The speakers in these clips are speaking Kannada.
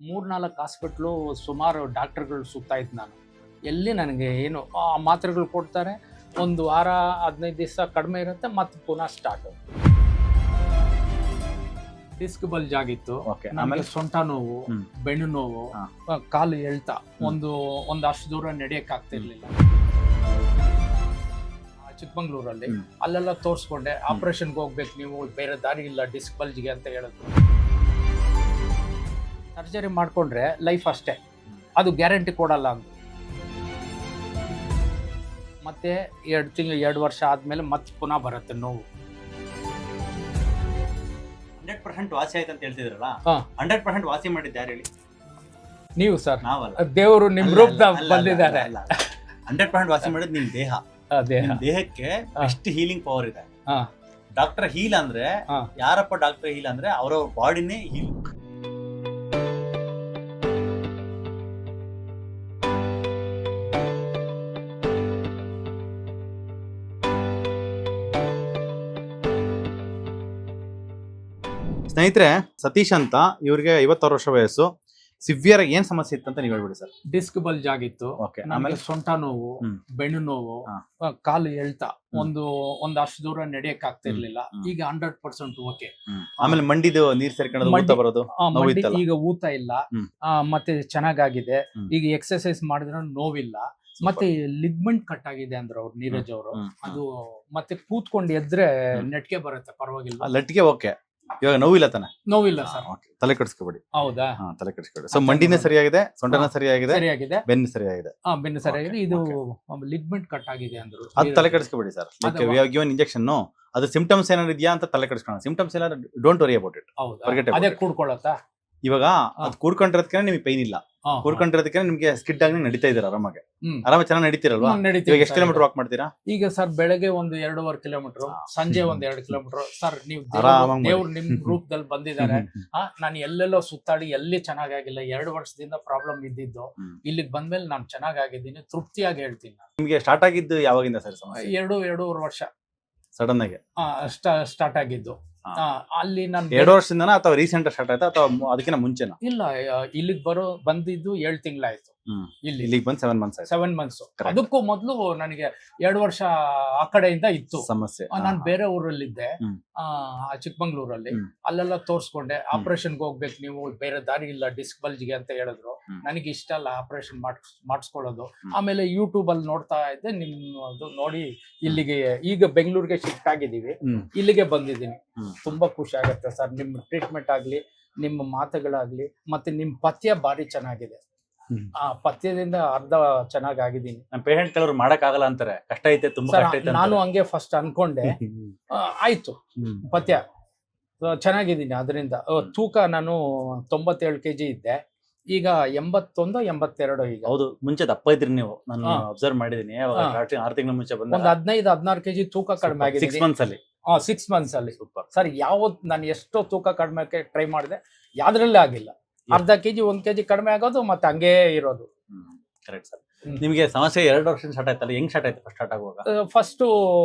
3-4 ಹಾಸ್ಪಿಟ್ಲು ಸುಮಾರು ಡಾಕ್ಟರ್ಗಳು ಸುತ್ತಾಯ್ತು ನಾನು. ಎಲ್ಲಿ ನನಗೆ ಏನು ಮಾತ್ರೆಗಳು ಕೊಡ್ತಾರೆ, ಒಂದು ವಾರ 15 ದಿವಸ ಕಡಿಮೆ ಇರುತ್ತೆ, ಮತ್ತೆ ಪುನಃ ಸ್ಟಾರ್ಟು. ಡಿಸ್ಕ್ ಬಲ್ಜ್ ಆಗಿತ್ತು, ಆಮೇಲೆ ಸೊಂಟ ನೋವು, ಬೆನ್ನು ನೋವು, ಕಾಲು ಎಳ್ತ, ಒಂದಷ್ಟು ದೂರ ನಡೆಯಕ್ಕೆ ಆಗ್ತಿರ್ಲಿಲ್ಲ. ಚಿಕ್ಕಮಂಗ್ಳೂರಲ್ಲಿ ಅಲ್ಲೆಲ್ಲ ತೋರಿಸ್ಕೊಂಡೆ, ಆಪರೇಷನ್ಗೆ ಹೋಗ್ಬೇಕು ನೀವು, ಬೇರೆ ದಾರಿ ಇಲ್ಲ ಡಿಸ್ಕ್ ಬಲ್ಜ್ಗೆ ಅಂತ ಹೇಳಿದ್ರು. ಸರ್ಜರಿ ಮಾಡ್ಕೊಂಡ್ರೆ ಲೈಫ್ ಅಷ್ಟೇ, ಅದು ಗ್ಯಾರಂಟಿ ಕೊಡಲ್ಲ ಅಂತ. ಮತ್ತೆ 2 ವರ್ಷ ಆದ್ಮೇಲೆ ಮತ್ತೆ ಪುನಃ ಬರುತ್ತೆ ನೋವು. 100% ವಾಸಿ ಆಯ್ತು ಅಂತ ಹೇಳ್ತಿದ್ರಲ್ಲ, 100% ವಾಸಿ ಮಾಡಿದ್ದು ಯಾರು ಹೇಳಿ? ನೀವು ಸರ್. ನಾವಲ್ಲ, ದೇವರು ನಿಮ್ ರೂಪದಾಗ ಬಂದಿದ್ದಾರೆ. 100% ವಾಸಿ ಮಾಡಿದ್ ನಿಮ್ ದೇಹ. ದೇಹಕ್ಕೆ ಎಷ್ಟು ಹೀಲಿಂಗ್ ಪವರ್ ಇದೆ. ಡಾಕ್ಟರ್ ಹೀಲ್ ಅಂದ್ರೆ ಯಾರಪ್ಪ? ಡಾಕ್ಟರ್ ಹೀಲ್ ಅಂದ್ರೆ ಅವ್ರ ಬಾಡಿನೇ ಹೀಲ್. ಸ್ನೇಹಿತರೆ, ಸತೀಶ್ ಅಂತ, ಇವ್ರಿಗೆ 56 ವರ್ಷ ವಯಸ್ಸು. ಸಿವಿಯರ್ ಏನ್ ಸಮಸ್ಯೆ ಇತ್ತು ಅಂತ ನೀವು ಹೇಳ್ಬಿಡಿ ಸರ್. ಡಿಸ್ಕ್ ಬಲ್ಜ್ ಆಗಿತ್ತು, ಆಮೇಲೆ ಸೊಂಟ ನೋವು, ಬೆನ್ನು ನೋವು, ಕಾಲು ಎಳ್ತ, ಒಂದಷ್ಟು ದೂರ ನಡೆಯಕ್ ಆಗ್ತಿರ್ಲಿಲ್ಲ. ಈಗ 100% ಓಕೆ. ಆಮೇಲೆ ಮಂಡಿದು ನೀರ್ ಸೇರ್ಕೊಂಡು ಬರೋದು, ಈಗ ಊತ ಇಲ್ಲ, ಮತ್ತೆ ಚೆನ್ನಾಗಾಗಿದೆ. ಈಗ ಎಕ್ಸರ್ಸೈಸ್ ಮಾಡಿದ್ರೆ ನೋವಿಲ್ಲ. ಮತ್ತೆ ಲಿಗ್ಮೆಂಟ್ ಕಟ್ ಆಗಿದೆ ಅಂದ್ರೆ ಅವ್ರು, ನೀರಜ್ ಅವರು, ಅದು ಮತ್ತೆ ಕೂತ್ಕೊಂಡು ಎದ್ರೆ ನೆಟ್ಗೆ ಬರುತ್ತೆ, ಪರವಾಗಿಲ್ಲ. ಲಟ್ಗೆ ಓಕೆ. ಇವಾಗ ನೋವಿಲ್ಲ ತಾನೆ? ನೋವಿಲ್ಲ ಸರ್. ತಲೆ ಕೆಡಿಸ್ಕೊಬೇಡಿ. ಹೌದಾ? ತಲೆ ಕೆಡಿಸ್ಕೊಬೇಡಿ. ಸೊ ಮಂಡಿನೇ ಸರಿಯಾಗಿದೆ, ಸೊಂಟನ ಸರಿಯಾಗಿದೆ, ಬೆನ್ನು ಸರಿಯಾಗಿದೆ. ಬೆನ್ನು ಸರಿಯಾಗಿದೆ. ಇದು ಲಿಗ್ಮೆಂಟ್ ಕಟ್ ಆಗಿದೆ ಅಂದ್ರು. ಅದು ತಲೆ ಕೆಡಿಸ್ಕೊಬೇಡಿ sir. Like we have given injection, ಅದು ಸಿಂಪ್ಟಮ್ಸ್ ಏನಾದ್ರು ಇದೆಯಾ ಅಂತ ತಲೆ ಕೆಡಿಸ್ಕೊಳ್ಳೋಣ. ಸಿಂಪ್ಟಮ್ಸ್ ಏನಾದ್ರು ಡೋಂಟ್ ವರಿ ಅಬೌಟ್ ಇಟ್. ಅದೇ ಕೂಡ್ಕೊಳ್ಳುತ್ತಾ? ಇವಾಗ ಅದು ಕೂಡ್ಕೊಂಡಿರೋದಕ್ಕೆ ನಿಮಗೆ ಪೈನ್ ಇಲ್ಲ, ಕೂಡ್ಕೊಂಡಿರೋದಕ್ಕೆ ನಿಮ್ಗೆ ಸ್ಕಿಡ್ ಆಗಿ ನಡೀತಾ ಇದ್ದೀರಾ, ಆರಾಮಾಗಿ ಚೆನ್ನಾಗಿ ನಡೀತಿರಲ್ವಾ? ಇವಾಗ ಎಷ್ಟು ಕಿಲೋಮೀಟರ್ ವಾಕ್ ಮಾಡ್ತೀರಾ? ಈಗ ಸರ್ ಬೆಳಗ್ಗೆ 1-2.5 ಕಿಲೋಮೀಟರ್, ಸಂಜೆ 1-2 ಕಿಲೋಮೀಟರ್. ಸರ್ ನೀವು ದೇವ್ರು ನಿಮ್ ರೂಪದಲ್ಲಿ ಬಂದಿದ್ದಾರೆ. ನಾನು ಎಲ್ಲೆಲ್ಲೋ ಸುತ್ತಾಡಿ ಎಲ್ಲಿ ಚೆನ್ನಾಗಿಲ್ಲ, 2 ವರ್ಷದಿಂದ ಪ್ರಾಬ್ಲಮ್ ಇದ್ದಿದ್ದು. ಇಲ್ಲಿಗೆ ಬಂದ್ಮೇಲೆ ನಾನು ಚೆನ್ನಾಗಿದ್ದೀನಿ, ತೃಪ್ತಿಯಾಗಿ ಹೇಳ್ತೀನಿ. ನಿಮ್ಗೆ ಸ್ಟಾರ್ಟ್ ಆಗಿದ್ದು ಯಾವಾಗಿಂದ ಸರ್ ಸಮಸ್ಯೆ? 2-2.5 ವರ್ಷ ಸಡನ್ ಆಗಿ ಸ್ಟಾರ್ಟ್ ಆಗಿದ್ದು. ಅಲ್ಲಿ ನಾನು 2 ವರ್ಷದಿಂದ ಅಥವಾ ರೀಸೆಂಟ್ ಸ್ಟಾರ್ಟ್ ಆಯ್ತಾ ಅಥವಾ ಅದಕ್ಕಿಂತ ಮುಂಚೆನಾ? ಇಲ್ಲ, ಇಲ್ಲಿಗೆ ಬಂದಿದ್ದು 7 ತಿಂಗಳಾಯ್ತು. ಇಲ್ಲಿಗೆ ಬಂದು 7 ಮಂತ್ಸ್ ಆಯ್ತು. 7 ಮಂತ್ಸ್. ಅದಕ್ಕೂ ಮೊದಲು ನನಗೆ 2 ವರ್ಷ ಆ ಕಡೆಯಿಂದ ಇತ್ತು ಸಮಸ್ಯೆ. ನಾನು ಬೇರೆ ಊರಲ್ಲಿದ್ದೆ, ಚಿಕ್ಕಮಂಗ್ಳೂರಲ್ಲಿ. ಅಲ್ಲೆಲ್ಲ ತೋರಿಸ್ಕೊಂಡೆ, ಆಪರೇಷನ್ಗೆ ಹೋಗ್ಬೇಕು ನೀವು, ಬೇರೆ ದಾರಿ ಇಲ್ಲ ಡಿಸ್ಕ್ ಬಲ್ಜ್ಗೆ ಅಂತ ಹೇಳಿದ್ರು. ನನಗೆ ಇಷ್ಟ ಅಲ್ಲ ಆಪರೇಷನ್ ಮಾಡಿಸ್ಕೊಳ್ಳೋದು. ಆಮೇಲೆ ಯೂಟ್ಯೂಬ್ ಅಲ್ಲಿ ನೋಡ್ತಾ ಇದ್ದೆ, ನಿಮ್ಮದು ನೋಡಿ ಇಲ್ಲಿಗೆ ಈಗ ಬೆಂಗಳೂರಿಗೆ ಶಿಫ್ಟ್ ಆಗಿದ್ದೀವಿ. ಇಲ್ಲಿಗೆ ಬಂದಿದ್ದೀನಿ. ತುಂಬಾ ಖುಷಿ ಆಗುತ್ತೆ ಸರ್. ನಿಮ್ಮ ಟ್ರೀಟ್ಮೆಂಟ್ ಆಗ್ಲಿ, ನಿಮ್ಮ ಮಾತುಗಳಾಗ್ಲಿ, ಮತ್ತೆ ನಿಮ್ ಪಥ್ಯ ಬಾರಿ ಚೆನ್ನಾಗಿದೆ. ಆ ಪಥ್ಯದಿಂದ ಅರ್ಧ ಚೆನ್ನಾಗಿದ್ದೀನಿ. ನಮ್ಮ ಪೇಷಂಟ್ ಕೆಲವರು ಮಾಡಕ್ ಆಗಲ್ಲ ಅಂತಾರೆ, ಕಷ್ಟ ಐತೆ, ತುಂಬಾ ಕಷ್ಟ ಐತೆ. ನಾನು ಹಂಗೆ ಫಸ್ಟ್ ಅನ್ಕೊಂಡೆ, ಆಯ್ತು ಪಥ್ಯ ಚೆನ್ನಾಗಿದ್ದೀನಿ. ಅದರಿಂದ ತೂಕ ನಾನು 97 kg ಇದ್ದೆ, ಈಗ 81-82 ಈಗ. ಹೌದು, ಮುಂಚೆ ದಪ್ಪ ಇದ್ರಿ ನೀವು, ನಾನು ಅಬ್ಸರ್ವ್ ಮಾಡಿದೀನಿ. 6 ತಿಂಗಳ ಮುಂಚೆ ಬಂದ 15-16 kg ತೂಕ ಕಡಿಮೆ ಆಗಿದೆ 6 ಮಂತ್ಸ್ ಅಲ್ಲಿ. 6 ಮಂತ್ಸ್ ಅಲ್ಲಿ. ಸರ್, ನಾನು ಎಷ್ಟೋ ತೂಕ ಕಡಿಮೆ ಟ್ರೈ ಮಾಡಿದೆ, ಯಾವ್ದ್ರಲ್ಲೇ ಆಗಿಲ್ಲ. ಅರ್ಧ ಕೆಜಿ 1 kg ಕಡಿಮೆ ಆಗೋದು, ಮತ್ತೆ ಹಂಗೇ ಇರೋದು. Correct sir. ನಿಮ್ಗೆ ಸಮಸ್ಯೆ 2 ವರ್ಷ ಸ್ಟಾರ್ಟ್ ಆಯ್ತಲ್ಲ, ಹೆಂಗ್ ಸ್ಟಾರ್ಟ್ ಆಯ್ತು? ಸ್ಟಾರ್ಟ್ ಆಗುವಾಗ ಫಸ್ಟ್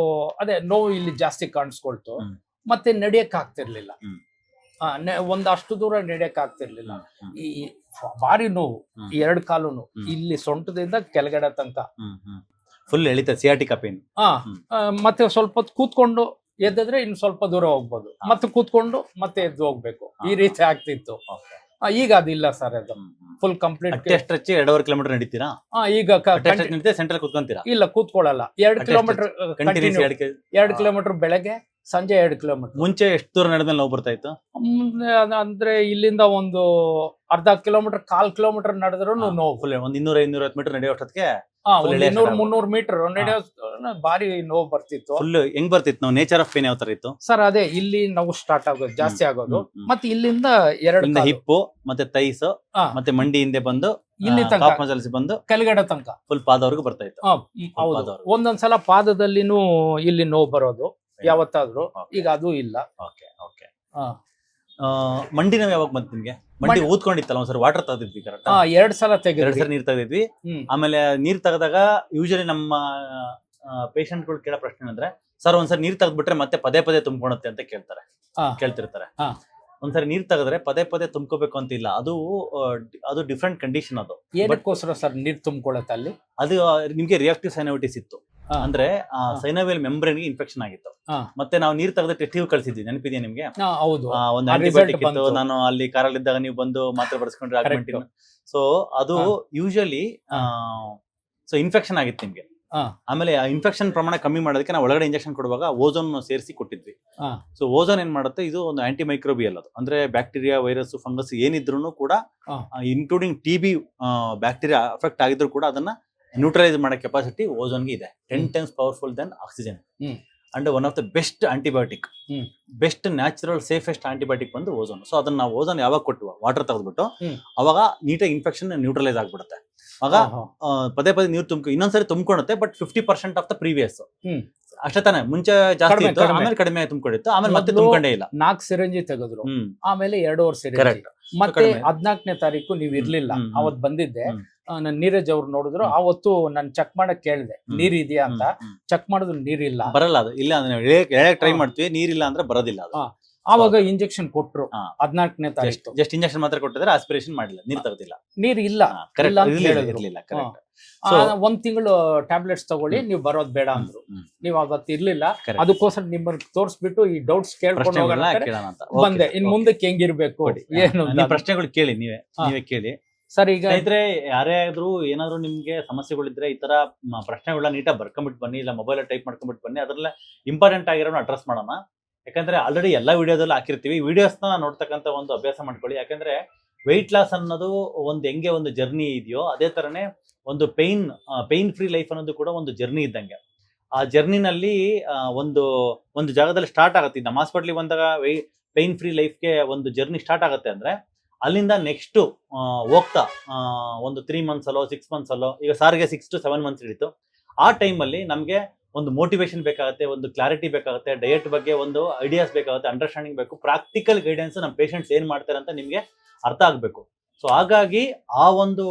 ಅದೇ ನೋವು ಇಲ್ಲಿ ಜಾಸ್ತಿ ಕಾಣಿಸ್ಕೊಳ್ತು, ಮತ್ತೆ ನಡೆಯಕ್ ಆಗ್ತಿರ್ಲಿಲ್ಲ. ಒಂದಷ್ಟು ದೂರ ನಡೆಯಕ್ ಆಗ್ತಿರ್ಲಿಲ್ಲ. ಈ ಭಾರಿ ನೋವು, 2 ಕಾಲು ನೋವು, ಇಲ್ಲಿ ಸೊಂಟದಿಂದ ಕೆಳಗಡೆ ತನಕ ಫುಲ್ ಎಳಿತ, ಸಿಯಾಟಿಕಾ ಪೇನ್. ಮತ್ತೆ ಸ್ವಲ್ಪ ಹೊತ್ತು ಕೂತ್ಕೊಂಡು ಎದ್ದಿದ್ರೆ ಇನ್ನು ಸ್ವಲ್ಪ ದೂರ ಹೋಗ್ಬೋದು, ಮತ್ತೆ ಕೂತ್ಕೊಂಡು ಮತ್ತೆ ಎದ್ದು ಹೋಗ್ಬೇಕು, ಈ ರೀತಿ ಆಗ್ತಿತ್ತು. ಈಗ ಅದಿಲ್ಲ ಸರ್, ಅದು ಫುಲ್ ಕಂಪ್ಲೀಟ್. 2.5 ಕಿಲೋಮೀಟರ್ ನಡೀತೀರಾ? ಈಗ ಸೆಂಟ್ರಲ್ ಕೂತ್ಕೊಂತೀರಾ? ಇಲ್ಲ, ಕೂತ್ಕೊಳ್ಳಲ್ಲ. 2 ಕಿಲೋಮೀಟರ್ 2 ಕಿಲೋಮೀಟರ್ ಬೆಳಗ್ಗೆ, ಸಂಜೆ 2 ಕಿಲೋಮೀಟರ್. ಮುಂಚೆ ಎಷ್ಟು ದೂರ ನಡೆದ್ಮೇಲೆ ನೋವು ಬರ್ತಾ ಇತ್ತು? ಅಂದ್ರೆ ಇಲ್ಲಿಂದ ಒಂದು ಅರ್ಧ ಕಿಲೋಮೀಟರ್, 1/4 ಕಿಲೋಮೀಟರ್ ನಡೆದ್ರು ನೋವು. ಫುಲ್ 100-250 ಮೀಟರ್ ನಡೆಯೋ ಅಷ್ಟೊತ್ತಿಗೆ 200-300 ಮೀಟರ್ ನಡೆಯೋ ಭಾರಿ ನೋವು ಬರ್ತಿತ್ತು. ಫುಲ್ ಹೆಂಗ್ ಬರ್ತಿತ್ತು? ನಾವು ನೇಚರ್ ಆಫ್ ಪೇನ್ ಯಾವ ತರ ಇತ್ತು ಸರ್? ಅದೇ ಇಲ್ಲಿ ನೋವು ಸ್ಟಾರ್ಟ್ ಆಗೋದು, ಜಾಸ್ತಿ ಆಗೋದು. ಮತ್ತೆ ಇಲ್ಲಿಂದ 2 ಹಿಪ್ಪು, ಮತ್ತೆ ತೈಸ್, ಮತ್ತೆ ಮಂಡಿ ಹಿಂದೆ ಬಂದು ಇಲ್ಲಿ ತನಕ ಬಂದು ಕೆಳಗಡೆ ತನಕ ಫುಲ್ ಪಾದವರೆಗೂ ಬರ್ತಾ ಇತ್ತು. ಹೌದು, ಒಂದೊಂದ್ಸಲ ಪಾದದಲ್ಲಿನೂ ಇಲ್ಲಿ ನೋವು ಬರೋದು ಯಾವತ್ತಾದ್ರೂ. ಈಗ ಅದು ಇಲ್ಲ. ಮಂಡಿ ನೋವು ಯಾವಾಗ ಬಂತು ನಿಮ್ಗೆ? ಮಂಡಿ ಊದ್ಕೊಂಡಿತ್ತಲ್ಲ, ಒಂದ್ಸರಿ ವಾಟರ್ ತೆಗೆದಿದ್ವಿ. ಕರೆಕ್ಟ್? 2 ಸಲ ತೆಗೆದ್ವಿ. 2 ಸಲ ನೀರ್ ತೆಗೆದಿದ್ವಿ. ಆಮೇಲೆ ನೀರ್ ತೆಗೆದಾಗ ಯೂಶಲಿ ನಮ್ಮ ಪೇಷಂಟ್ ಗಳು ಕೇಳೋ ಪ್ರಶ್ನೆ ಅಂದ್ರೆ, ಸರ್ ಒಂದ್ಸರಿ ನೀರ್ ತೆಗೆದ್ಬಿಟ್ರೆ ಮತ್ತೆ ಪದೇ ತುಂಬ್ಕೊಳುತ್ತೆ ಅಂತ ಕೇಳ್ತಿರ್ತಾರೆ. ಒಂದ್ಸರಿ ನೀರ್ ತೆಗೆದ್ರೆ ಪದೇ ಪದೇ ತುಂಬ್ಕೋಬೇಕು ಅಂತ ಇಲ್ಲ, ಅದು ಡಿಫ್ರೆಂಟ್ ಕಂಡೀಷನ್. ಅದು ಏನಕ್ಕೋಸ್ಕರ ಸರ್ ನೀರ್ ತುಂಬಿಕೊಳ್ಳುತ್ತೆ ಅಲ್ಲಿ? ಅದು ನಿಮ್ಗೆ ರಿಯಾಕ್ಟಿವ್ ಸೈನೋವಿಟಿಸ್ ಇತ್ತು ಅಂದ್ರೆ ಸೈನೋವಿಯಲ್ ಮೆಂಬ್ರೇನ್ ಗೆ ಇನ್ಫೆಕ್ಷನ್ ಆಗಿತ್ತು. ಮತ್ತೆ ನಾವು ನೀರ್ ತೆಗೆದ ಟೆಸ್ಟ್ ಟ್ಯೂಬ್ ಕಳ್ಸಿದ್ವಿ, ನೆನಪಿದೆಯಾ ನಿಮ್ಗೆ? ಒಂದು ಆಂಟಿಬಯೋಟಿಕ್ ಇತ್ತು, ನಾನು ಅಲ್ಲಿ ಕಾರಲ್ಲಿ ಇದ್ದಾಗ ನೀವು ಬಂದು ಮಾತ್ರೆ ಬರ್ಸ್ಕೊಂಡ್ರೆ ಆಗ್ಮೆಂಟಿನ್. ಸೊ ಅದು ಯೂಶಲಿ ಸೊ ಇನ್ಫೆಕ್ಷನ್ ಆಗಿತ್ತು ನಿಮ್ಗೆ. ಆಮೇಲೆ ಇನ್ಫೆಕ್ಷನ್ ಪ್ರಮಾಣ ಕಮ್ಮಿ ಮಾಡೋದಕ್ಕೆ ನಾವು ಒಳಗಡೆ ಇಂಜೆಕ್ಷನ್ ಕೊಡುವಾಗ ಓಝೋನ್ ಸೇರಿಸಿ ಕೊಟ್ಟಿದ್ವಿ. ಸೊ ಓಝೋನ್ ಏನ್ ಮಾಡುತ್ತೆ, ಇದು ಒಂದು ಆಂಟಿ ಮೈಕ್ರೋಬಿಯಲ್. ಅದು ಅಂದ್ರೆ ಬ್ಯಾಕ್ಟೀರಿಯಾ, ವೈರಸ್, ಫಂಗಸ್ ಏನಿದ್ರು ಕೂಡ ಇನ್ಕ್ಲೂಡಿಂಗ್ TB ಬ್ಯಾಕ್ಟೀರಿಯಾ ಅಫೆಕ್ಟ್ ಆಗಿದ್ರು ಕೂಡ ಅದನ್ನ ನ್ಯೂಟ್ರಲೈಸ್ ಮಾಡೋ ಕೆಪಾಸಿಟಿ ಓಝೋನ್ಗೆ ಇದೆ. 10 times powerful than oxygen. And one of the best antibiotic, best natural safest antibiotic ಬಂದು ಓಝೋನ್. ಸೊ ಅದನ್ನ ನಾವು ಓಝೋನ್ ಯಾವಾಗ ಕೊಟ್ಟು ವಾಟರ್ ತೆಗೆದ್ಬಿಟ್ಟು ಅವಾಗ ನೀಟಾಗಿ ಇನ್ಫೆಕ್ಷನ್ ನ್ಯೂಟ್ರಲೈಸ್ ಆಗ್ಬಿಡುತ್ತೆ. ಆಗ ಪದೇ ಪದೇ ನೀರು ಇನ್ನೊಂದ್ಸರಿ ತುಂಬಿಕೊಳ್ಳುತ್ತೆ, ಬಟ್ 50% ಆಫ್ ದ ಪ್ರೀವಿಯಸ್ ಅಷ್ಟೇ ತಾನೆ. ಮುಂಚೆ ಜಾಸ್ತಿ ಇತ್ತು, ಆಮೇಲೆ ಕಡಿಮೆ ತುಂಬಿಕೊಂಡಿತ್ತು, ಆಮೇಲೆ ಮತ್ತೆ ತುಂಬಿಕೊಂಡೇ ಇಲ್ಲ. 4 ಸಿರಂಜಿ ತೆಗೆದ್ರು, ಆಮೇಲೆ 2 ಸಿರಂಜಿ. ಮತ್ತೆ 14ನೇ ತಾರೀಕು ನೀವು ಇರ್ಲಿಲ್ಲ, ಅವತ್ ಬಂದಿದ್ದೆ. ನನ್ ನೀರಜ್ ಅವ್ರು ನೋಡಿದ್ರು, ಅವತ್ತು ನಾನು ಚೆಕ್ ಮಾಡಕ್ ಕೇಳಿದೆ ನೀರ್ ಇದೆಯಾ ಅಂತ. ಚೆಕ್ ಮಾಡಿದ್ರು ನೀರಿಲ್ಲ, ಬರಲ್ಲ. ಅದು ಇಲ್ಲ ಟ್ರೈ ಮಾಡ್ತೀವಿ, ನೀರಿಲ್ಲ ಅಂದ್ರೆ ಬರೋದಿಲ್ಲ ಅದು. ಆವಾಗ ಇಂಜೆಕ್ಷನ್ ಕೊಟ್ರು 14ನೇ ತಾರೀಕು. ಜಸ್ಟ್ ಇಂಜೆಕ್ಷನ್ ಮಾತ್ರ ಕೊಟ್ಟಿದ್ರೆ ಆಸ್ಪಿರೇಷನ್ ಮಾಡಿಲ್ಲ, ನೀರ್ ತೆಗೆದಿಲ್ಲ, ನೀರ್ ಇಲ್ಲ. ಇರ್ಲಿಲ್ಲ. 1 ತಿಂಗಳು ಟ್ಯಾಬ್ಲೆಟ್ಸ್ ತಗೊಳ್ಳಿ, ನೀವು ಬರೋದ್ ಬೇಡ ಅಂದ್ರು. ನೀವು ಅವತ್ತು ಇರ್ಲಿಲ್ಲ, ಅದಕ್ಕೋಸ್ಕರ ನಿಮ್ಮನ್ನ ತೋರಿಸ್ಬಿಟ್ಟು ಈ ಡೌಟ್ಸ್ ಕೇಳ್ಕೊಂಡು ಹೋಗೋಣ ಬಂದೆ. ಇನ್ ಮುಂದಕ್ಕೆ ಹೆಂಗಿರ್ಬೇಕು ಏನು ಪ್ರಶ್ನೆಗಳು ಕೇಳಿ, ನೀವೇ ಕೇಳಿ ಸರ್. ಈಗ ಇದ್ರೆ ಯಾರೇ ಆದ್ರೂ ಏನಾದ್ರು ನಿಮ್ಗೆ ಸಮಸ್ಯೆಗಳಿದ್ರೆ ಈ ತರ ಪ್ರಶ್ನೆಗಳನ್ನ ನೀಟಾಗಿ ಬರ್ಕೊಂಡ್ಬಿಟ್ಟು ಬನ್ನಿ, ಇಲ್ಲ ಮೊಬೈಲ್ ಟೈಪ್ ಮಾಡ್ಕೊಂಡ್ಬಿಟ್ಟು ಬನ್ನಿ. ಅದ್ರಲ್ಲ ಇಂಪಾರ್ಟೆಂಟ್ ಆಗಿರೋನ ಅಡ್ರೆಸ್ ಮಾಡೋಣ. ಯಾಕಂದ್ರೆ ಆಲ್ರೆಡಿ ಎಲ್ಲಾ ವಿಡಿಯೋದಲ್ಲಿ ಹಾಕಿರ್ತೀವಿ. ವಿಡಿಯೋಸ್ನ ನೋಡ್ತಕ್ಕಂಥ ಒಂದು ಅಭ್ಯಾಸ ಮಾಡ್ಕೊಳ್ಳಿ. ಯಾಕಂದ್ರೆ ವೆಯ್ಟ್ ಲಾಸ್ ಅನ್ನೋದು ಒಂದು ಹೆಂಗೆ ಒಂದು ಜರ್ನಿ ಇದೆಯೋ, ಅದೇ ತರನೇ ಒಂದು ಪೈನ್ ಫ್ರೀ ಲೈಫ್ ಅನ್ನೋದು ಕೂಡ ಒಂದು ಜರ್ನಿ ಇದ್ದಂಗೆ. ಆ ಜರ್ನಿನಲ್ಲಿ ಒಂದು ಜಾಗದಲ್ಲಿ ಸ್ಟಾರ್ಟ್ ಆಗುತ್ತೆ. ನಮ್ಮ ಹಾಸ್ಪಿಟ್ಲಿಗೆ ಬಂದಾಗ ಪೈನ್ ಫ್ರೀ ಲೈಫ್ಗೆ ಒಂದು ಜರ್ನಿ ಸ್ಟಾರ್ಟ್ ಆಗುತ್ತೆ ಅಂದ್ರೆ ಅಲ್ಲಿಂದ ನೆಕ್ಸ್ಟ್ ಹೋಗ್ತಾ ಒಂದು 3 months ಅಲ್ಲೋ 6 months ಅಲ್ಲೋ, ಈಗ ಸಾರಿಗೆ 6 to 7 months ಹಿಡಿತು. ಆ ಟೈಮಲ್ಲಿ ನಮಗೆ ಒಂದು ಮೋಟಿವೇಶನ್ ಬೇಕಾಗುತ್ತೆ, ಒಂದು ಕ್ಲಾರಿಟಿ ಬೇಕಾಗುತ್ತೆ, ಡಯಟ್ ಬಗ್ಗೆ ಒಂದು ಐಡಿಯಾಸ್ ಬೇಕಾಗುತ್ತೆ, ಅಂಡರ್ಸ್ಟ್ಯಾಂಡಿಂಗ್ ಬೇಕು, ಪ್ರಾಕ್ಟಿಕಲ್ ಗೈಡೆನ್ಸ್ ನಮ್ಮ ಪೇಷಂಟ್ಸ್ ಏನ್ ಮಾಡ್ತಾರೆ ಅಂತ ನಿಮ್ಗೆ ಅರ್ಥ ಆಗ್ಬೇಕು. ಸೊ ಹಾಗಾಗಿ ಆ ಒಂದು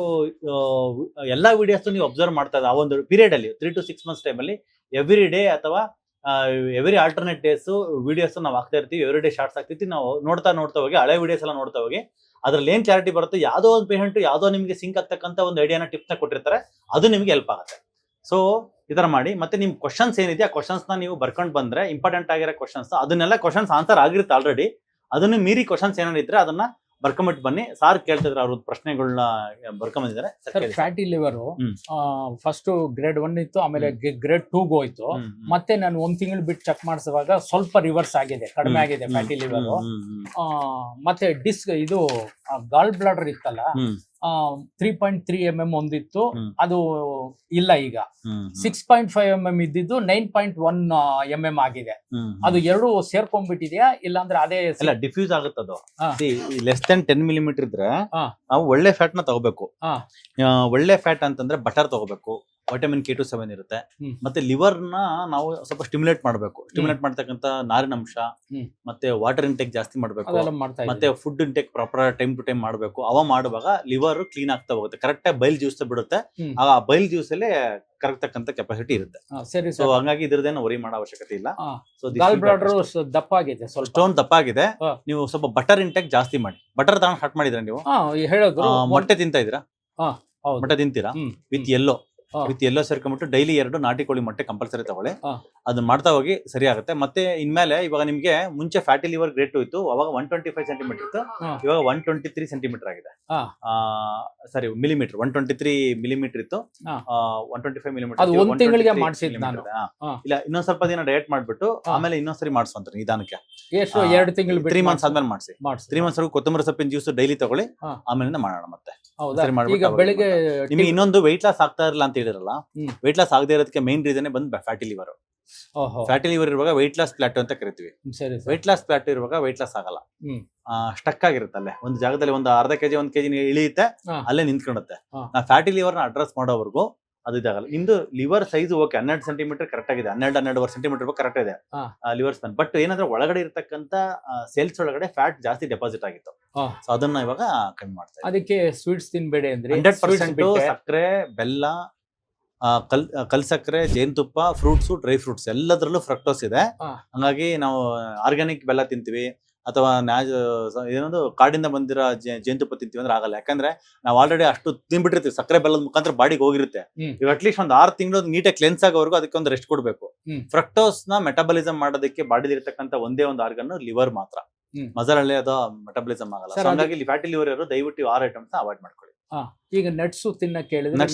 ಎಲ್ಲಾ ವಿಡಿಯೋಸ್ ನೀವು ಅಬ್ಸರ್ವ್ ಮಾಡ್ತಾ ಇದ್ದ ಆ ಒಂದು ಪೀರಿಯಡ್ ಅಲ್ಲಿ 3 to 6 months ಟೈಮಲ್ಲಿ ಎವ್ರಿ ಡೇ ಅಥವಾ ಎವ್ರಿ ಆಲ್ಟರ್ನೇಟ್ ಡೇಸ್ ವಿಡಿಯೋಸ್ ನಾವು ಹಾಕ್ತಾ ಇರ್ತೀವಿ. ಎವ್ರಿ ಡೇ ಶಾರ್ಟ್ಸ್ ಹಾಕ್ತಿರ್ತೀವಿ. ನಾವು ನೋಡ್ತಾ ಹೋಗಿ ಹಳೆ ವಿಡಿಯೋಸ್ ಎಲ್ಲ ನೋಡ್ತಾ ಹೋಗಿ ಅದ್ರಲ್ಲಿ ಏನ್ ಕ್ಲಾರಿಟಿ ಬರುತ್ತೆ, ಯಾವುದೋ ಒಂದು ಪೇಷಂಟ್ ಯಾವುದೋ ನಿಮ್ಗೆ ಸಿಂಕ್ ಆಗ್ತಕ್ಕಂಥ ಒಂದು ಐಡಿಯಾನ ಟಿಪ್ಸ್ನ ಕೊಟ್ಟಿರ್ತಾರೆ, ಅದು ನಿಮ್ಗೆ ಹೆಲ್ಪ್ ಆಗುತ್ತೆ. ಸೊ ಈ ತರ ಮಾಡಿ. ಮತ್ತೆ ನಿಮ್ ಕ್ವಶನ್ಸ್ ಏನಿದೆ ಆ ಕ್ವಶನ್ಸ್ ನ ನೀವು ಬರ್ಕೊಂಡು ಬಂದ್ರೆ, ಇಂಪಾರ್ಟೆಂಟ್ ಆಗಿರೋ ಕ್ವಶನ್ಸ್, ಅದನ್ನೆಲ್ಲ ಕ್ವಶನ್ಸ್ ಆನ್ಸರ್ ಆಗಿರುತ್ತೆ ಆಲ್ರೆಡಿ. ಅದನ್ನು ಮೀರಿ ಕ್ವಶನ್ಸ್ ಏನಿದ್ರೆ ಅದನ್ನ ಬರ್ಕೊಂಬಿಟ್ಟು ಬನ್ನಿ. ಸಾರ್ ಕೇಳ್ತಿದ್ರೆ ಅವ್ರ ಪ್ರಶ್ನೆಗಳನ್ನ ಬರ್ಕೊಂಬಂದಿದ್ದಾರೆ. ಫ್ಯಾಟಿ ಲಿವರ್ ಫಸ್ಟ್ ಗ್ರೇಡ್ 1 ಇತ್ತು, ಆಮೇಲೆ ಗ್ರೇಡ್ 2 ಹೋಯ್ತು. ಮತ್ತೆ ನಾನು 1 ತಿಂಗಳು ಬಿಟ್ಟು ಚೆಕ್ ಮಾಡಿಸುವಾಗ ಸ್ವಲ್ಪ ರಿವರ್ಸ್ ಆಗಿದೆ, ಕಡಿಮೆ ಆಗಿದೆ ಫ್ಯಾಟಿ ಲಿವರ್. ಮತ್ತೆ ಡಿಸ್ಕ್ ಇದು ಗಾಲ್ ಬ್ಲಾಡರ್ ಇತ್ತಲ್ಲ, 3.3 mm ಒಂದಿತ್ತು, ಅದು ಇಲ್ಲ. ಈಗ 6.5 mm ಇದ್ದಿದ್ದು 9.1 mm ಆಗಿದೆ. ಅದು ಎರಡು ಸೇರ್ಕೊಂಡ್ಬಿಟ್ಟಿದ್ಯಾ, ಇಲ್ಲಾಂದ್ರೆ ಅದೇ ಡಿಫ್ಯೂಸ್ ಆಗುತ್ತೆ. ಅದು ಲೆಸ್ ದೆನ್ 10 mm ಇದ್ರೆ ನಾವು ಒಳ್ಳೆ ಫ್ಯಾಟ್ ನ ತಗೋಬೇಕು. ಒಳ್ಳೆ ಫ್ಯಾಟ್ ಅಂತಂದ್ರೆ ಬಟರ್ ತಗೋಬೇಕು, ವಿಟಮಿನ್ K2-7 ಇರುತ್ತೆ. ಮತ್ತೆ ಲಿವರ್ ನ ನಾವು ಸ್ವಲ್ಪ ಸ್ಟಿಮ್ಯುಲೇಟ್ ಮಾಡಬೇಕು. ಸ್ಟಿಮ್ಯುಲೇಟ್ ಮಾಡ್ತಕ್ಕಂಥ ನಾರಿನಂಶ, ಮತ್ತೆ ವಾಟರ್ ಇಂಟೇಕ್ ಜಾಸ್ತಿ ಮಾಡಬೇಕು, ಮತ್ತೆ food intake proper time to time ಮಾಡಬೇಕು. ಅವ ಮಾಡುವಾಗ ಲಿವರ್ ಕ್ಲೀನ್ ಆಗ್ತಾ ಹೋಗುತ್ತೆ, ಕರೆಕ್ಟ್ ಆಗಿ ಬೈಲ್ ಜ್ಯೂಸ್ ಬಿಡುತ್ತೆ. ಆಗ ಆ ಬೈಲ್ ಜ್ಯೂಸ್ ಅಲ್ಲೇ ಕರಗ್ತಕ್ಕಂಥ ಕೆಪಾಸಿಟಿ ಇರುತ್ತೆ. ಸೊ ಹಂಗಾಗಿ ಇದ್ರದ್ದೇನು ವರಿ ಮಾಡೋ ಅವಶ್ಯಕತೆ ಇಲ್ಲ. ಸೊ ದಪ್ಪ ಆಗಿದೆ, ಸ್ವಲ್ಪ ಸ್ಟೋನ್ ದಪ್ಪ ಆಗಿದೆ. ನೀವು ಸ್ವಲ್ಪ ಬಟರ್ ಇಂಟೇಕ್ ಜಾಸ್ತಿ ಮಾಡಿ. ಬಟರ್ ತಗೊಂಡು ಹಟ್ ಮಾಡಿದ್ರೆ ನೀವು ಮೊಟ್ಟೆ ತಿಂತಾ ಇದ್ದೀರಾ? ಮೊಟ್ಟೆ ತಿಂತೀರಾ? ವಿತ್ ಎಲ್ಲೋ ಸೇರ್ಕೊಂಡ್ಬಿಟ್ಟು ಡೈಲಿ 2 ನಾಟಿ ಕೋಳಿ ಮೊಟ್ಟೆ ಕಂಪಲ್ಸರಿ ತಗೊಳ್ಳಿ. ಅದನ್ನ ಮಾಡ್ತಾ ಹೋಗಿ ಸರಿ ಆಗುತ್ತೆ. ಮತ್ತೆ ಇನ್ಮೇಲೆ ಇವಾಗ ನಿಮ್ಗೆ ಮುಂಚೆ ಫ್ಯಾಟಿ ಲಿವರ್ ಗ್ರೇಡ್ 2 ಇತ್ತು, ಅವಾಗ 125 ಸೆಂಟಿಮೀಟರ್ ಇತ್ತು, ಇವಾಗ 123 ಸೆಂಟಿಮೀಟರ್ ಆಗಿದೆ. ಸರಿ, ಮಿಲಿಮೀಟರ್ 123 ಮಿಲಿಮೀಟರ್ ಇತ್ತು, 125 ಮಿಲಿಮೀಟರ್. ಇಲ್ಲ, ಇನ್ನೊಂದ್ ಸ್ವಲ್ಪ ದಿನ ಡಯಟ್ ಮಾಡ್ಬಿಟ್ಟು ಆಮೇಲೆ ಇನ್ನೊಂದ್ಸರಿ ಮಾಡಿಸುವಂತ ನಿಧಾನಕ್ಕೆ 2 ತಿಂಗಳು 3 months ಆದ್ಮೇಲೆ ಮಾಡಿಸಿ. 3 months ಕೊತ್ತಂಬರಿ ಸೊಪ್ಪಿನ ಜ್ಯೂಸ್ ಡೈಲಿ ತಗೊಳ್ಳಿ, ಆಮೇಲಿಂದ ಮಾಡೋಣ. ಮತ್ತೆ ಬೆಳಿಗ್ಗೆ ನಿಮಗೆ ಇನ್ನೊಂದು ವೆಯ್ಟ್ ಲಾಸ್ ಆಗ್ತಾ ಇರಲ್ಲ ಅಂತ ಹೇಳಿರಲ್ಲ, ವೆಯ್ಟ್ ಲಾಸ್ ಆಗದೆ ಇರೋದಕ್ಕೆ ಮೈನ್ ರೀಸನ್ ಬಂದು ಫ್ಯಾಟಿ ಲಿವರ್. ಫ್ಯಾಟಿ ಲಿವರ್ ಇರುವಾಗ ವೆಯ್ಟ್ ಲಾಸ್ ಪ್ಲಾಟೋ ಅಂತ ಕರಿತೀವಿ. ವೆಯ್ಟ್ ಲಾಸ್ ಪ್ಲಾಟೋ ಇರುವಾಗ ವೆಯ್ಟ್ ಲಾಸ್ ಆಗಲ್ಲ, ಸ್ಟಕ್ ಆಗಿರುತ್ತೆ ಅಲ್ಲೇ ಒಂದು ಜಾಗದಲ್ಲಿ. ಒಂದು ಅರ್ಧ ಕೆಜಿ 1 kg ಇಳಿಯುತ್ತೆ, ಅಲ್ಲೇ ನಿಂತ್ಕೊಳ್ಳುತ್ತೆ. ನಾ ಫ್ಯಾಟಿ ಲಿವರ್ ನ ಅಡ್ರೆಸ್ ಮಾಡೋವರೆಗೂ ಅದು ಇದಾಗಲ್ಲ. ನಿಮ್ದು liver size okay 12 centimetre correct ಆಗಿದೆ, 12-12.5 ಸೆಂಟಿಮೀಟರ್ ಕರೆಕ್ಟ್ ಇದೆ ಲಿವರ್ ಸ್ಪ್ಯಾನ್. ಬಟ್ ಏನಂದ್ರೆ ಒಳಗಡೆ ಇರತಕ್ಕಂತ ಸೆಲ್ಸ್ ಒಳಗಡೆ ಫ್ಯಾಟ್ ಜಾಸ್ತಿ ಡೆಪಾಸಿಟ್ ಆಗಿತ್ತು. ಸೊ ಅದನ್ನ ಇವಾಗ ಕಮ್ಮಿ ಮಾಡ್ತಾರೆ. ಅದಕ್ಕೆ ಸ್ವೀಟ್ಸ್ ತಿನ್ಬೇಡಿ ಅಂದ್ರೆ 100% ಸಕ್ಕರೆ, ಬೆಲ್ಲ, ಕಲ್ ಸಕ್ಕರೆ, ಜೇನುತುಪ್ಪ, ಫ್ರೂಟ್ಸ್, ಡ್ರೈ ಫ್ರೂಟ್ಸ್ ಎಲ್ಲದರಲ್ಲೂ ಫ್ರಕ್ಟೋಸ್ ಇದೆ. ಹಂಗಾಗಿ ನಾವು ಆರ್ಗ್ಯಾನಿಕ್ ಬೆಲ್ಲ ತಿಂತೀವಿ, ಅಥವಾ ಏನೊಂದು ಕಾಡಿಂದ ಬಂದಿರೋ ಜೇನುತುಪ್ಪ ತಿಂತೀವಿ ಅಂದ್ರೆ ಆಗಲ್ಲ. ಯಾಕಂದ್ರೆ ನಾವು ಆಲ್ರೆಡಿ ಅಷ್ಟು ತಿನ್ಬಿಟ್ಟಿರ್ತೀವಿ, ಸಕ್ಕರೆ ಬೆಲ್ಲದ ಮುಖಾಂತರ ಬಾಡಿಗೆ ಹೋಗಿರುತ್ತೆ. ಈಗ ಅಟ್ಲೀಸ್ಟ್ ಒಂದು 6 ತಿಂಗಳು ನೀಟಾಗಿ ಕ್ಲೆನ್ಸ್ ಆಗೋವರೆಗೂ ಅದಕ್ಕೆ ಒಂದು ರೆಸ್ಟ್ ಕೊಡಬೇಕು. ಫ್ರಕ್ಟೋಸ್ ನ ಮೆಟಬಲಿಸಮ್ ಮಾಡೋದಕ್ಕೆ ಬಾಡಿಲಿ ಇರತಕ್ಕಂತ ಒಂದೇ ಒಂದು ಆರ್ಗನ್ ಲಿವರ್ ಮಾತ್ರ. ಮಸಲ್ ಅಲ್ಲಿ ಅದು ಮೆಟಬಲಿಸಮ್ ಆಗಲ್ಲ. ಹಾಗಾಗಿ ಫ್ಯಾಟಿ ಲಿವರ್ ಇರೋ ದಯವಿಟ್ಟು 6 ಐಟಮ್ಸ್ ಅವಾಯ್ಡ್ ಮಾಡ್ಕೊಳ್ಳಿ. ಈಗ ನಟ್ಸ್ ತಿನ್ನಕ್ ಕೇಳಿದ್ರೆ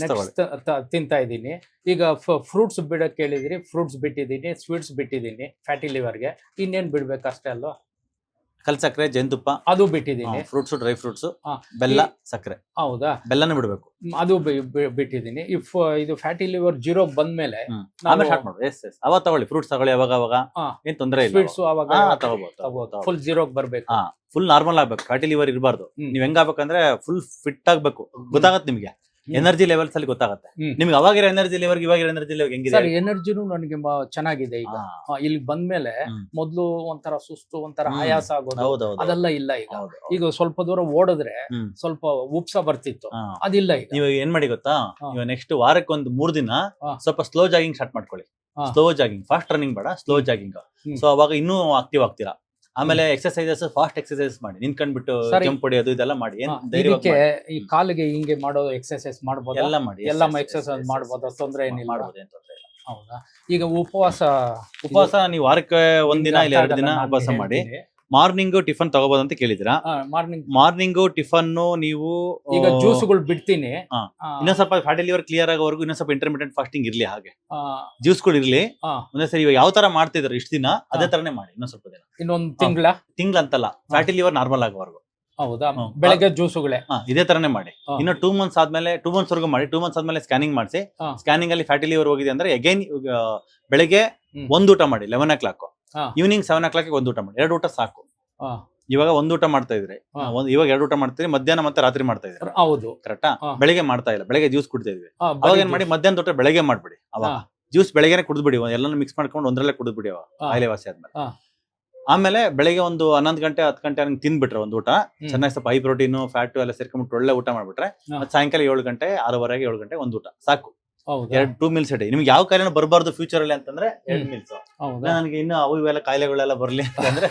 ತಿಂತಾ ಇದ್ದೀನಿ. ಈಗ ಫ್ರೂಟ್ಸ್ ಬಿಡಕ್ ಕೇಳಿದ್ರಿ, ಫ್ರೂಟ್ಸ್ ಬಿಟ್ಟಿದ್ದೀನಿ, ಸ್ವೀಟ್ಸ್ ಬಿಟ್ಟಿದ್ದೀನಿ ಫ್ಯಾಟಿ ಲಿವರ್ಗೆ. ಇನ್ನೇನ್ ಬಿಡ್ಬೇಕು ಅಷ್ಟೇ ಅಲ್ವಾ? ಕಲ್ಸಕ್ರೆ, ಜೇನುತುಪ್ಪ ಅದು ಬಿಟ್ಟಿದ್ದೀನಿ, ಫ್ರೂಟ್ಸ್, ಡ್ರೈ ಫ್ರೂಟ್ಸ್, ಬೆಲ್ಲ, ಸಕ್ಕರೆ. ಹೌದಾ? ಬೆಲ್ಲನ ಬಿಡ್ಬೇಕು, ಅದು ಬಿಟ್ಟಿದ್ದೀನಿ. ಇಫ್ ಇದು ಫ್ಯಾಟಿ ಲಿವರ್ 0 ಬಂದ್ಮೇಲೆ ಸ್ಟಾರ್ಟ್ ಮಾಡ್ಬೋದು. ಅವಾಗ ತಗೊಳ್ಳಿ, ಫ್ರೂಟ್ಸ್ ತಗೊಳ್ಳಿ ಅವಾಗ, ಏನ್ ತೊಂದರೆ ಇಲ್ಲ. ಸ್ವೀಟ್ಸ್ ಅವಾಗ ತಗೋಬಹುದು. ಫುಲ್ 0 ಬರ್ಬೇಕು, ಫುಲ್ ನಾರ್ಮಲ್ ಆಗ್ಬೇಕು. ಫ್ಯಾಟಿ ಲಿವರ್ ಇರಬಾರ್ದು. ನೀವ್ ಹೆಂಗ್ ಆಗ್ಬೇಕಂದ್ರೆ ಫುಲ್ ಫಿಟ್ ಆಗ್ಬೇಕು. ಗೊತ್ತಾಗತ್ತೆ ನಿಮ್ಗೆ, ಎನರ್ಜಿ ಲೆವೆಲ್ಸ್ ಅಲ್ಲಿ ಗೊತ್ತಾಗುತ್ತೆ ನಿಮ್ಗೆ. ಅವಾಗಿರೋ ಎನರ್ಜಿ ಲೆವೆಲ್ ಇವಾಗಿರೋ ಎನರ್ಜಿ ಲೆವೆಲ್ ಹೆಂಗಿದೆ? ಎನರ್ಜಿನೂ ನನಗೆ ಚೆನ್ನಾಗಿದೆ ಈಗ. ಇಲ್ಲಿ ಬಂದ್ಮೇಲೆ ಮೊದ್ಲು ಒಂಥರ ಸುಸ್ತು, ಒಂಥರ ಆಯಾಸ ಆಗೋದು, ಅದೆಲ್ಲ ಇಲ್ಲ ಈಗ. ಈಗ ಸ್ವಲ್ಪ ದೂರ ಓಡಿದ್ರೆ ಸ್ವಲ್ಪ ಉಪ್ಸ ಬರ್ತಿತ್ತು, ಅದಿಲ್ಲ ಈಗ. ನೀವು ಏನ್ ಮಾಡಿ ಗೊತ್ತಾ, ನೀವು ನೆಕ್ಸ್ಟ್ ವಾರಕ್ಕೆ ಒಂದು 3 ದಿನ ಸ್ವಲ್ಪ ಸ್ಲೋ ಜಾಗಿಂಗ್ ಸ್ಟಾರ್ಟ್ ಮಾಡ್ಕೊಳ್ಳಿ. ಸ್ಲೋ ಜಾಗಿಂಗ್, ಫಾಸ್ಟ್ ರನ್ನಿಂಗ್ ಬೇಡ, ಸ್ಲೋ ಜಾಗಿಂಗ್. ಸೊ ಅವಾಗ ಇನ್ನೂ ಆಕ್ಟಿವ್ ಆಗ್ತೀರಾ. ಆಮೇಲೆ ಎಕ್ಸರ್ಸೈಸಸ್, ಫಾಸ್ಟ್ ಎಕ್ಸರ್ಸೈಸ್ ಮಾಡಿ, ನಿಂತ್ಕೊಂಡ್ಬಿಟ್ಟು ಜಂಪ್ ಹೊಡಿಯೋದು ಇದೆಲ್ಲ ಮಾಡಿ. ಈ ಕಾಲಿಗೆ ಹಿಂಗೆ ಮಾಡೋದು ಎಕ್ಸರ್ಸೈಸ್ ಮಾಡಬಹುದು, ಎಲ್ಲ ಮಾಡಿ, ಎಲ್ಲ ಎಕ್ಸರ್ಸೈಸ್ ಮಾಡಬಹುದು, ತೊಂದರೆ ಏನಿಲ್ಲ. ಹೌದಾ? ಈಗ ಉಪವಾಸ ನೀವು ವಾರಕ್ಕೆ 1 ದಿನ ಇಲ್ಲ 2 ದಿನ ಉಪವಾಸ ಮಾಡಿ. ಮಾರ್ನಿಂಗ್ ಟಿಫನ್ ತಗೋಬಹುದು ಅಂತ ಕೇಳಿದಿರಾ? ಮಾರ್ನಿಂಗ್ ಟಿಫನ್ ನೀವು ಈಗ ಜ್ಯೂಸ್ಗಳು ಬಿಡ್ತೀನಿ. ಇನ್ನೊಂದ್ ಸ್ವಲ್ಪ ಫ್ಯಾಟಿ ಲಿವರ್ ಕ್ಲಿಯರ್ ಆಗೋವರೆಗೂ ಇನ್ನೊಂದ್ ಸ್ವಲ್ಪ ಇಂಟರ್ಮಿಟೆಂಟ್ ಫಾಸ್ಟಿಂಗ್ ಇರ್ಲಿ. ಹಾಗೆ ಜ್ಯೂಸ್ಗಳು ಇರ್ಲಿ. ಒಂದೇ ಸರಿ ಇವಾಗ ಯಾವ ತರ ಮಾಡ್ತಿದ್ರು ಇಷ್ಟ ದಿನ ಅದೇ ತರನೇ ಮಾಡಿ. ಇನ್ನೊಂದ್ ಸ್ವಲ್ಪ ದಿನ, ಇನ್ನೊಂದ್ ತಿಂಗಳ ಅಂತಲ್ಲ, ಫ್ಯಾಟಿ ಲಿವರ್ ನಾರ್ಮಲ್ ಆಗೋವರೆಗೂ. ಹೌದಾ? ಬೆಳಗ್ಗೆ ಜ್ಯೂಸ್ಗಳೇ ಇದೇ ತರನೇ ಮಾಡಿ. ಇನ್ನು 2 ಮಂತ್ಸ್ ಆದ್ಮೇಲೆ, 2 ಮಂತ್ಸ್ ವರೆಗೂ ಮಾಡಿ. 2 ಮಂತ್ಸ್ ಆದ್ಮೇಲೆ ಸ್ಕ್ಯಾನಿಂಗ್ ಮಾಡಿಸಿ. ಸ್ಕ್ಯಾನಿಂಗ್ ಅಲ್ಲಿ ಫ್ಯಾಟಿ ಲಿವರ್ ಹೋಗಿದೆ ಅಂದ್ರೆ ಅಗೈನ್ ಬೆಳಗ್ಗೆ 1 ಊಟ ಮಾಡಿ 11 o'clock, ಈವ್ನಿಂಗ್ 7 o'clock 1 ಊಟ ಮಾಡಿ. 2 ಊಟ ಸಾಕು. ಇವಾಗ 1 ಊಟ ಮಾಡ್ತಾ ಇದ್ರಿ, ಇವಾಗ 2 ಊಟ ಮಾಡ್ತೀರಿ, ಮಧ್ಯಾಹ್ನ ಮತ್ತೆ ರಾತ್ರಿ ಮಾಡ್ತಾ ಇದ್ರಿ. ಹೌದು, ಕರೆಕ್ಟಾ? ಬೆಳಗ್ಗೆ ಮಾಡ್ತಾ ಇಲ್ಲ, ಬೆಳಗ್ಗೆ ಜ್ಯೂಸ್ ಕುಡ್ತಾ ಇದ್ವಿ. ಅವಾಗ ಏನ್ ಮಾಡಿ, ಮಧ್ಯಾಹ್ನ ಊಟ ಬೆಳಗ್ಗೆ ಮಾಡ್ಬಿಡಿ. ಅವಾಗ ಜ್ಯೂಸ್ ಬೆಳಗ್ಗೆನೆ ಕುಡಿದ್ಬಿಡಿ, ಎಲ್ಲಾನು ಮಿಕ್ಸ್ ಮಾಡ್ಕೊಂಡು ಒಂದ್ರಲ್ಲೇ ಕುಡಿದ್ಬಿಡಿ. ಅವಾಗ ಕಾಯಿಲೆ ವಾಸಿ ಆದ್ಮೇಲೆ ಆಮೇಲೆ ಬೆಳಗ್ಗೆ ಒಂದು 11 ಗಂಟೆ 10 ಗಂಟೆ ಹಂಗೆ ತಿಂದ್ಬಿಟ್ರೆ ಒಂದು ಊಟ ಚೆನ್ನಾಗಿ, ಸ್ವಲ್ಪ ಹೈ ಪ್ರೋಟೀನ್ ಫ್ಯಾಟ್ ಎಲ್ಲ ಸೇರ್ಕೊಂಡ್ಬಿಟ್ಟು ಒಳ್ಳೆ ಊಟ ಮಾಡ್ಬಿಟ್ರೆ, ಸಾಯಂಕಾಲ 7 ಗಂಟೆ 6:30 7 ಗಂಟೆ ಒಂದು ಊಟ ಸಾಕು. 2 ಮೀಲ್ಸ್ ಅಡಿ. ನಿಮ್ಗೆ ಯಾವ ಕಾಯಿಲೆ ಬರಬಾರ್ದು ಫ್ಯೂಚರ್ ಅಲ್ಲಿ ಅಂತಂದ್ರೆ 2 ಮೀಲ್ಸ್. ನನಗೆ ಇನ್ನು ಅವು ಇವೆಲ್ಲ ಕಾಯಿಲೆಗಳೆಲ್ಲ ಬರ್ಲಿ ಅಂತಂದ್ರೆ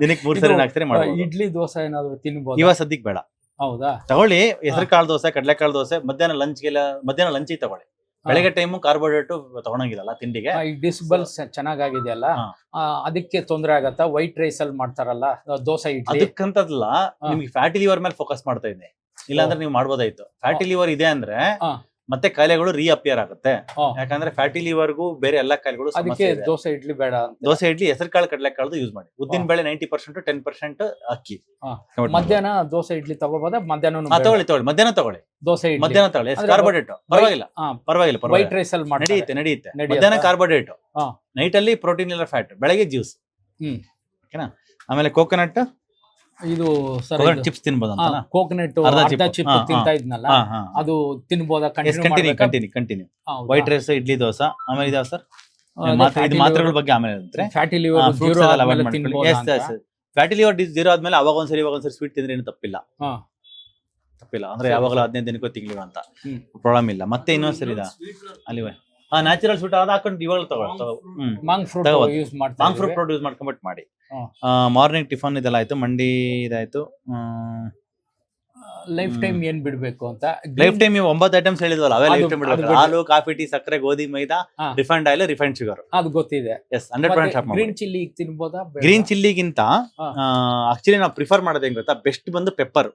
ದಿನಕ್ಕೆ 3 ಸರಿ 4 ಸರಿ ಮಾಡ್ಬೋದು. ಇಡ್ಲಿ ದೋಸೆ ಏನಾದ್ರು ತಿನ್ಬೋದು ಇವಾಗ ಸದ್ಯಕ್ಕೆ ಬೇಡ. ಹೌದಾ? ತಗೊಳ್ಳಿ ಹೆಸರು ಕಾಳು ದೋಸೆ, ಕಡಲೆಕಾಳು ದೋಸೆ. ಮಧ್ಯಾಹ್ನ ಲಂಚಿಗೆ ತಗೊಳ್ಳಿ. ಬೆಳಗ್ಗೆ ಟೈಮು ಕಾರ್ಬೋಹೈಡ್ರೇಟ್ ತಗೊಳಂಗಿಲ್ಲ ತಿಂಡಿಗೆ. ಡಿಸ್ಬಲ್ಸ್ ಚೆನ್ನಾಗಿದೆ ಅಲ್ಲ, ಅದಕ್ಕೆ ತೊಂದರೆ ಆಗತ್ತಾ? ವೈಟ್ ರೈಸ್ ಅಲ್ಲಿ ಮಾಡ್ತಾರಲ್ಲ ದೋಸೆ ಇಡ್ಲಿ, ಅದಕ್ಕಂತಲ್ಲ. ನಿಮ್ಗೆ ಫ್ಯಾಟಿ ಲಿವರ್ ಮೇಲೆ ಫೋಕಸ್ ಮಾಡ್ತಾ ಇದ್ದೀನಿ. ಇಲ್ಲಾಂದ್ರೆ ನೀವು ಮಾಡ್ಬೋದಾಯ್ತು. ಫ್ಯಾಟಿ ಲಿವರ್ ಇದೆ ಅಂದ್ರೆ ಮತ್ತೆ ಕಾಯಿಲೆಗಳು ರೀಅಪಿಯರ್ ಆಗುತ್ತೆ. ಯಾಕಂದ್ರೆ ಫ್ಯಾಟಿ ಲಿವರ್ಗೂ ಬೇರೆ ಎಲ್ಲಾ ಕಾಯಿಲೆಗಳು. ಅದಕ್ಕೆ ದೋಸೆ ಇಡ್ಲಿ ಬೇಡ. ದೋಸೆ ಇಡ್ಲಿ ಹೆಸರು ಕಾಳು ಕಡಲೆಕಾಳು ಯೂಸ್ ಮಾಡಿ. ಉದ್ದಿನ ಬೇಳೆ 90%, 10% ಅಕ್ಕಿ. ಮಧ್ಯಾಹ್ನ ದೋಸೆ ಇಡ್ಲಿ ತಗೋಬೋದಾ? ಮಧ್ಯಾಹ್ನ ತಗೊಳ್ಳಿ, ಮಧ್ಯಾಹ್ನ ತಗೊಳ್ಳಿ. ದೋಸೆ ಮಧ್ಯಾಹ್ನ ತಗೊಳ್ಳಿ. ಕಾರ್ಬೋಹೈಡ್ರೇಟ್ ಪರವಾಗಿಲ್ಲ. ವೈಟ್ ರೈಸ್ ಅಲ್ಲಿ ನಡೆಯುತ್ತೆ. ಮಧ್ಯಾಹ್ನ ಕಾರ್ಬೋಹೈಡ್ರೇಟ್, ನೈಟ್ ಅಲ್ಲಿ ಪ್ರೋಟೀನ್ ಇಲ್ಲ ಫ್ಯಾಟ್, ಬೆಳಗ್ಗೆ ಜ್ಯೂಸ್. ಓಕೆನಾ? ಆಮೇಲೆ ಕೋಕೋನಟ್, ಇದು ಚಿಪ್ಸ್ ತಿನ್ಬೋದ? ಕೋಕೋನಟ್ ಅರ್ಧ ಚಿಪ್ ತಿಂತಾ ಇದ್ನಲ್ಲ, ಅದು ತಿನ್ಬೋದಾ? Continue. White rice, idli, dosa. ಆಮೇಲೆ ಇದಾವ ಸರ್ ಮಾತ್ರೆಗಳ ಬಗ್ಗೆ ಆಮೇಲೆ. ಫ್ಯಾಟಿ ಲಿವರ್ ಫ್ಯಾಟಿ ಲಿವರ್ 0 ಆದ್ಮೇಲೆ ಅವಾಗ ಒಂದ್ಸರಿ ಸ್ವೀಟ್ ತಿಂದ್ರೆ ಏನು ತಪ್ಪಿಲ್ಲ. ಅಂದ್ರೆ ಯಾವಾಗಲೂ 15 ದಿನಕ್ಕೂ ತಿಂಗ್ಳಿಗೆ ಅಂತ ಪ್ರಾಬ್ಲಮ್ ಇಲ್ಲ. ಮತ್ತೆ ಇನ್ನೊಂದ್ಸರಿ ಅಲ್ಲಿ ನ್ಯಾಚುರಲ್ ಸ್ವೀಟ್ ಅದ ಹಾಕೊಂಡು ಇವಾಗ ಮಾಂಗ್ ಫ್ರೂಟ್ ಯೂಸ್ ಮಾಡ್ಕೊಂಡ್ಬಿಟ್ಟು ಮಾಡಿ. ಮಾರ್ನಿಂಗ್ ಟಿಫನ್ ಇದೆಲ್ಲ ಆಯ್ತು, ಮಂಡಿ ಇದಾಯ್ತು. ಲೈಫ್ ಟೈಮ್ ಏನ್ ಬಿಡ್ಬೇಕು ಅಂತ? ಲೈಫ್ ಟೈಮ್ 9 ಐಟಮ್ಸ್ ಹೇಳಿದ್ವಲ್ಲ, ಅವೇ ಲೈಫ್ ಟೈಮ್ ಬಿಡ್ಬೇಕು. ಹಾಲು, ಕಾಫಿ, ಟೀ, ಸಕ್ಕರೆ, ಗೋಧಿ, ಮೈದಾ, ರಿಫೈನ್ಡ್ ಆಯಿಲ್, ರಿಫೈನ್ಡ್ ಶುಗರ್. ಅದು ಗೊತ್ತಿದೆ. 100% ಗ್ರೀನ್ ಚಿಲ್ಲಿ ತಿನ್ಬೋದಾ? ಗ್ರೀನ್ ಚಿಲ್ಲಿಗಿಂತ ಆಕ್ಚುಲಿ ನಾವು ಪ್ರಿಫರ್ ಮಾಡೋದು ಹೆಂಗ್ ಗೊತ್ತಾ? ಬೆಸ್ಟ್ ಬಂದು ಪೆಪ್ಪರ್,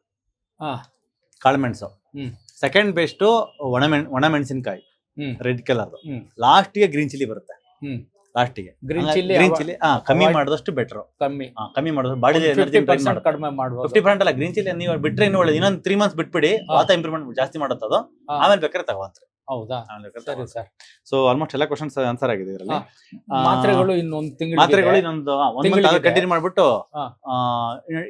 ಕಾಳುಮೆಣಸು. ಸೆಕೆಂಡ್ ಬೆಸ್ಟ್ ಒಣ ಮೆಣಸಿನಕಾಯಿ, ರೆಡ್ ಕಲರ್. ಲಾಸ್ಟ್ ಗೆ ಗ್ರೀನ್ ಚಿಲ್ಲಿ ಬರುತ್ತೆ. ಲಾಸ್ಟಿಗೆ ಗ್ರೀನ್ ಚಿಲ್ಲಿ ಕಮ್ಮಿ ಮಾಡಿದಷ್ಟು ಬೆಟರ್. ಕಮ್ಮಿ ಮಾಡಿದ್ರೆ ಬಾಡಿ ಎನರ್ಜಿ ಕಡಿಮೆ ಮಾಡಬಹುದು. 50% ಅಲ್ಲ, ಗ್ರೀನ್ ಚಿಲ್ಲಿ ನೀವು ಬಿಟ್ರೆ ಇನ್ನೂ ಒಳ್ಳೆ. ಇನ್ನೊಂದು 3 ಮಂತ್ಸ್ ಬಿಟ್ಬಿಡಿ, ವಾತ ಇಂಪ್ರೂವ್ಮೆಂಟ್ ಜಾಸ್ತಿ ಮಾಡುತ್ತೆ ಅದು. ಆಮೇಲೆ ಬೇಕಾದ್ರೆ ತಗೊಂಡ್ರಿ. ಹೌದಾ? ಸರಿ ಸರ್. ಸೊ ಆಲ್ಮೋಸ್ಟ್ ಎಲ್ಲ ಕ್ವಶನ್ಸ್ ಆನ್ಸರ್ ಆಗಿದೆ ಇದರಲ್ಲಿ. ಮಾತ್ರೆಗಳು ಇನ್ನೊಂದು ತಿಂಗಳು, ಮಾತ್ರೆಗಳು ಇನ್ನೊಂದು 1 ಮಂತ್ ಕಂಟಿನ್ಯೂ ಮಾಡ್ಬಿಟ್ಟು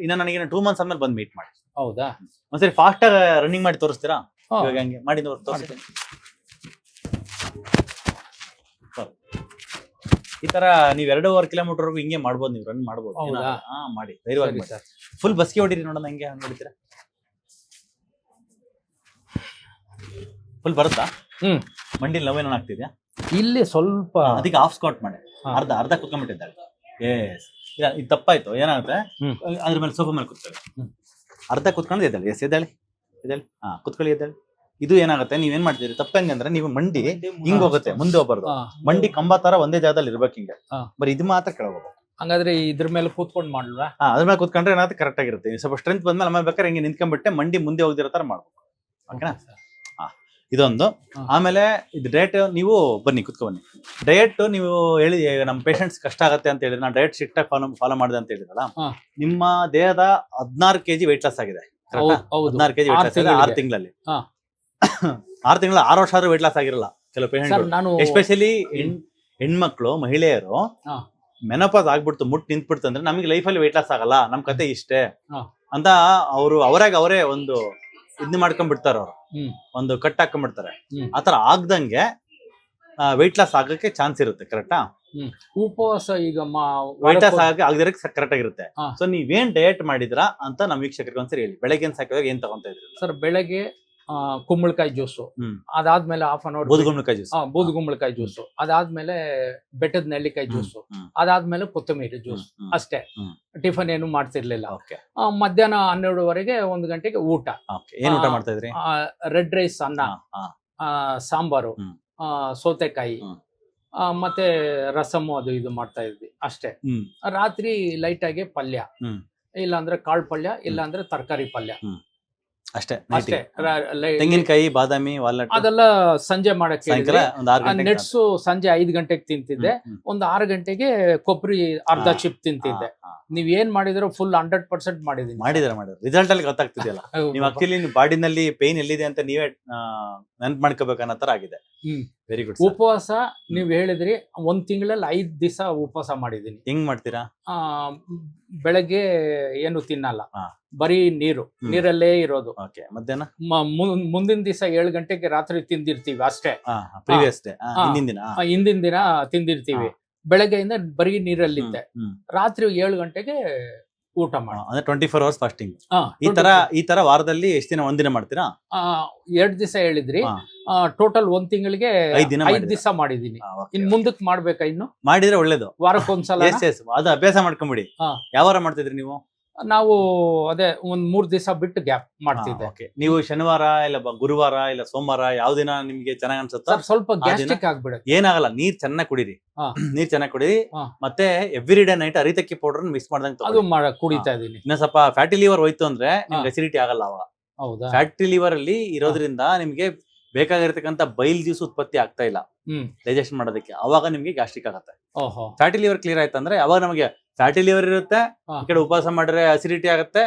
ಇನ್ನ ನನಗೆ 2 ಮಂತ್ಸ್ ಆದ್ಮೇಲೆ ಬಂದು ಮೀಟ್ ಮಾಡಿ. ಹೌದಾ? ಒಂದ್ಸರಿ ಫಾಸ್ಟ್ ಆಗಿ ರನ್ನಿಂಗ್ ಮಾಡಿ ತೋರಿಸ್ತೀರಾ? ಇವಾಗ ಹಂಗೆ ಮಾಡಿ ತೋರಿಸ್ತೀನಿ. ಈ ತರ ನೀವ್ 2.5 ಕಿಲೋಮೀಟರ್ ಹಿಂಗೆ ಮಾಡ್ಬೋದು, ನೀವು ರನ್ ಮಾಡ್ಬೋದು. ಮಾಡಿ ಧೈರ್ಯವಾಗಿ. ಫುಲ್ ಬಸ್ಗೆ ಹೊಡಿರಿ ನೋಡೋಣ, ಹೆಂಗೆ ಹೊಡಿತೀರಾ? ಫುಲ್ ಬರುತ್ತಾ? ಮಂಡಿಲಿ ನೋವೇನ ಆಗ್ತಿದ್ಯಾ? ಇಲ್ಲಿ ಸ್ವಲ್ಪ ಅದಕ್ಕೆ ಹಾಫ್ ಸ್ಕ್ವಾಟ್ ಮಾಡಿ. ಅರ್ಧ ಕುತ್ಕೊಂಡ್ಬಿಟ್ಟಿದ್ದಾರೆ. ಎಸ್, ಇಲ್ಲ ಇದು ತಪ್ಪಾಯ್ತು. ಏನಾಗುತ್ತೆ ಅದ್ರ ಮೇಲೆ ಸೋಫಾ ಮೇಲೆ ಕೂತ್ಕೊಳ್ಳಿ. ಅರ್ಧ ಕೂತ್ಕೊಂಡು ಎದ್ದೇಳಿ. ಎದ್ದೇಳಿ ಕೂತ್ಕೊಳ್ಳಿ, ಎದ್ದೇಳಿ. ಇದು ಏನಾಗುತ್ತೆ, ನೀವೇನ್ ಮಾಡ್ತೀರಿ ತಪ್ಪ ಹೆಂಗಂದ್ರೆ ನೀವು ಮಂಡಿ ಹಿಂಗ್ ಹೋಗುತ್ತೆ, ಮುಂದೆ ಹೋಗ್ಬಾರ್ದು. ಮಂಡಿ ಕಂಬ ತರ ಒಂದೇ ಜಾಗದಲ್ಲಿ ಇರ್ಬೇಕು ಹಿಂಗೆ. ಬರೀ ಇದು ಮಾತ್ರ ಕೆಳಗೋಗ್ಬೇಕು. ಹಂಗಾದ್ರೆ ಇದ್ರ ಮೇಲೆ ಕೂತ್ಕೊಂಡು ಮಾಡ್ಲಾ? ಅದ್ರ ಮೇಲೆ ಕೂತ್ಕೊಂಡ್ರೆ ಏನಾಗುತ್ತೆ ಕರೆಕ್ಟ್ ಆಗಿರುತ್ತೆ. ಸ್ವಲ್ಪ ಸ್ಟ್ರೆಂತ್ ಬಂದ್ಮೇಲೆ ಆಮೇಲೆ ಬೇಕಾದ್ರೆ ಹಿಂಗೆ ನಿಂತ್ಕೊಂಡ್ಬಿಟ್ಟೆ ಮಂಡಿ ಮುಂದೆ ಹೋಗ್ದಿರೋ ತರ ಮಾಡ್ಬೇಕು. ಓಕೆನಾ? ಇದೊಂದು. ಆಮೇಲೆ ಇದು ಡಯಟ್ ನೀವು ಬನ್ನಿ ಕುತ್ಕೊ ಬನ್ನಿ. ಡಯಟ್ ನೀವು ಹೇಳಿ ನಮ್ಮ ಪೇಷಂಟ್ಸ್ ಕಷ್ಟ ಆಗತ್ತೆ ಅಂತ ಹೇಳಿದ್ರೆ ನಾನು ಡಯಟ್ ಸ್ಟ್ರಿಕ್ಟ್ ಆಗಿ ಫಾಲೋ ಮಾಡಿದೆ ಅಂತ ಹೇಳಿದ್ರಲ್ಲ, ನಿಮ್ಮ ದೇಹದ 16 kg ವೆಯ್ಟ್ ಲಾಸ್ ಆಗಿದೆ. 16 kg ವೆಯ್ಟ್ ಲಾಸ್ ಆಗಿದೆ 6 ತಿಂಗಳಲ್ಲಿ. 6 ತಿಂಗಳ 6 ವರ್ಷ ಆದ್ರೂ ವೆಯ್ಟ್ ಲಾಸ್ ಆಗಿರಲ್ಲ ಕೆಲವು ಪೇಷಂಟ್. ಎಸ್ಪೆಷಲಿ ಹೆಣ್ಮಕ್ಳು ಮಹಿಳೆಯರು ಮೆನೋಪಾಸ್ ಆಗ್ಬಿಡ್ತು, ಮುಟ್ಟು ನಿಂತ್ಬಿಡ್ತು ಅಂದ್ರೆ ನಮಗೆ ಲೈಫಲ್ಲಿ ವೆಯ್ಟ್ ಲಾಸ್ ಆಗಲ್ಲ, ನಮ್ ಕತೆ ಇಷ್ಟೇ ಅಂತ ಅವರೇ ಒಂದು ಇದನ್ನ ಮಾಡ್ಕೊಂಡ್ಬಿಡ್ತಾರ. ಅವ್ರು ಒಂದು ಕಟ್ ಹಾಕೊಂಡ್ಬಿಡ್ತಾರೆ. ಆತರ ಆಗ್ದಂಗೆ ವೆಯ್ಟ್ ಲಾಸ್ ಆಗಕ್ಕೆ ಚಾನ್ಸ್ ಇರುತ್ತೆ. ಕರೆಕ್ಟಾ? ಉಪವಾಸ ಈಗ ವೆಯ್ಟ್ ಲಾಸ್ ಆಗದಿರ ಕರೆಕ್ಟ್ ಆಗಿರುತ್ತೆ. ಸೊ ನೀವೇನ್ ಡಯಟ್ ಮಾಡಿದ್ರಾ ಅಂತ ನಮ್ ವೀಕ್ಷಕರಿಗೆ ಒಂದ್ಸರಿ ಹೇಳಿ. ಬೆಳಗ್ಗೆ ಸಾಕಿದಾಗ ಏನ್ ತಗೊಂತ ಇದ್ರಿ ಸರ್? ಬೆಳಗ್ಗೆ ಕುಂಬಳಕಾಯಿ ಜ್ಯೂಸು, ಅದಾದ್ಮೇಲೆ ಹಾಫ್ ಅನ್ ಅವರ್ ಬೂದುಗುಂಬಳಕಾಯಿ ಜ್ಯೂಸು, ಅದಾದ್ಮೇಲೆ ಬೆಟ್ಟದ ನೆಲ್ಲಿಕಾಯಿ ಜ್ಯೂಸು, ಅದಾದ್ಮೇಲೆ ಕೊತ್ತಂಬರಿ ಜ್ಯೂಸ್ ಅಷ್ಟೇ. ಟಿಫನ್ ಏನು ಮಾಡ್ತಿರ್ಲಿಲ್ಲ. ಮಧ್ಯಾಹ್ನ 12:30 1 ಗಂಟೆಗೆ ಊಟ. ಏನ್ ಊಟ ಮಾಡ್ತಾ ಇದ್ರಿ? ರೆಡ್ ರೈಸ್, ಅನ್ನ, ಸಾಂಬಾರು, ಸೌತೆಕಾಯಿ, ಮತ್ತೆ ರಸಮ್ಮು ಅದು ಇದು ಮಾಡ್ತಾ ಇದ್ವಿ ಅಷ್ಟೇ. ರಾತ್ರಿ ಲೈಟ್ ಆಗಿ ಪಲ್ಯ, ಇಲ್ಲಾಂದ್ರೆ ಕಾಳು ಪಲ್ಯ, ಇಲ್ಲಾಂದ್ರೆ ತರಕಾರಿ ಪಲ್ಯ ಅಷ್ಟೇ. ತೆಂಗಿನಕಾಯಿ, ಬಾದಾಮಿ, ವಾಲ್ನಟ್ ಅದೆಲ್ಲ ಸಂಜೆ ಮಾಡಕ್ಕೆ. ನೆಟ್ಸು ಸಂಜೆ 5 ಗಂಟೆಗೆ ತಿಂತಿದ್ದೆ. ಒಂದು 6 ಗಂಟೆಗೆ ಕೊಬ್ಬರಿ ಅರ್ಧ ಚಿಪ್ ತಿಂತಿದ್ದೆ. ನೀವ್ ಏನ್ ಮಾಡಿದ್ರು ಫುಲ್ 100% ಮಾಡಿದೀನಿ. ಮಾಡಿದ್ರೆ ರಿಸಲ್ಟ್ ಅಲ್ಲಿ ಗೊತ್ತಾಗ್ತಿದೆಯಲ್ಲ. ನೀವು ಆಕ್ಚುಲಿ ಬಾಡಿನಲ್ಲಿ ಪೇನ್ ಎಲ್ಲಿದೆ ಅಂತ ನೀವೇ ನೆನ್ಪು ಮಾಡ್ಕೋಬೇಕನ್ನೋ ತರ ಆಗಿದೆ. Very good. ಉಪವಾಸ ನೀವ್ ಹೇಳಿದ್ರಿ, 1 ತಿಂಗಳಲ್ಲಿ 5 ದಿವಸ ಉಪವಾಸ ಮಾಡಿದೀನಿ. ಹೆಂಗ್ ಮಾಡ್ತೀರಾ? ಬೆಳಗ್ಗೆ ಏನು ತಿನ್ನಲ್ಲ, ಬರೀ ನೀರಲ್ಲೇ ಇರೋದು. ಮಧ್ಯಾಹ್ನ ಮುಂದಿನ ದಿವಸ 7 ಗಂಟೆಗೆ ರಾತ್ರಿ ತಿಂದಿರ್ತೀವಿ ಅಷ್ಟೇ. ಹಿಂದಿನ ದಿನ ತಿಂದಿರ್ತೀವಿ. ಬೆಳಗ್ಗೆಯಿಂದ ಬರೀ ನೀರಲ್ಲಿದ್ದೆ. ರಾತ್ರಿ 7 ಗಂಟೆಗೆ ಊಟ ಮಾಡಿ. ಅಂದ್ರೆ 24 hours ಫಾಸ್ಟಿಂಗ್. ಈ ತರ ವಾರದಲ್ಲಿ ಎಷ್ಟು ದಿನ? 1 ದಿನ ಮಾಡ್ತೀರಾ? 2 ದಿವಸ ಹೇಳಿದ್ರಿ. ಟೋಟಲ್ 1 ತಿಂಗಳಿಗೆ 5 ದಿವಸ ಮಾಡಿದೀನಿ. ಇನ್ ಮುಂದಕ್ಕೆ ಮಾಡ್ಬೇಕಾ? ಇನ್ನು ಮಾಡಿದ್ರೆ ಒಳ್ಳೇದು. ವಾರಕ್ಕೊಂದ್ಸಲ ಅದು ಅಭ್ಯಾಸ ಮಾಡ್ಕೊಂಬಿಡಿ. ಯಾವ ವಾರ ಮಾಡ್ತಿದ್ರಿ ನೀವು? ನಾವು ಅದೇ 3 ದಿವಸ ಬಿಟ್ಟು ಗ್ಯಾಪ್ ಮಾಡ್ತಿದ್ದೆ. ನೀವು ಶನಿವಾರ ಇಲ್ಲ ಗುರುವಾರ ಇಲ್ಲ ಸೋಮವಾರ ಯಾವ ದಿನ ನಿಮ್ಗೆ ಚೆನ್ನಾಗ್ ಅನ್ಸುತ್ತೆ? ಸ್ವಲ್ಪ ಗ್ಯಾಸ್ಟ್ರಿಕ್ ಆಗ್ಬಿಡುತ್ತೆ. ಏನಾಗಲ್ಲ, ನೀರ್ ಚೆನ್ನಾಗಿ ಕುಡೀರಿ. ಮತ್ತೆ ಎವ್ರಿ ಡೇ ನೈಟ್ ಅರಿತಕ್ಕಿ ಪೌಡರ್ ಮಿಕ್ಸ್ ಮಾಡ್ದಂಗೆ ಅದು ಕುಡಿತಾ ಇದೀನಿ. ಇನ್ನ ಸ್ವಲ್ಪ ಫ್ಯಾಟಿ ಲಿವರ್ ಹೋಯ್ತು ಅಂದ್ರೆ ನಿಮ್ಗೆ ಅಸಿಡಿಟಿ ಆಗಲ್ಲ. ಅವಾಗ ಹೌದಾ? ಫ್ಯಾಟಿ ಲಿವರ್ ಅಲ್ಲಿ ಇರೋದ್ರಿಂದ ನಿಮ್ಗೆ ಬೇಕಾಗಿರ್ತಕ್ಕಂಥ ಬೈಲ್ ಜ್ಯೂಸ್ ಉತ್ಪತ್ತಿ ಆಗ್ತಾ ಇಲ್ಲ ಡೈಜೆಷನ್ ಮಾಡೋದಕ್ಕೆ. ಅವಾಗ ನಿಮ್ಗೆ ಗ್ಯಾಸ್ಟ್ರಿಕ್ ಆಗುತ್ತೆ. ಫ್ಯಾಟಿ ಲಿವರ್ ಕ್ಲಿಯರ್ ಆಯ್ತಂದ್ರೆ ಅವಾಗ ನಮಗೆ ಫ್ಯಾಟಿ ಲಿವರ್ ಇರುತ್ತೆ. ಈ ಕಡೆ ಉಪವಾಸ ಮಾಡಿದ್ರೆ ಅಸಿಡಿಟಿ ಆಗುತ್ತೆ.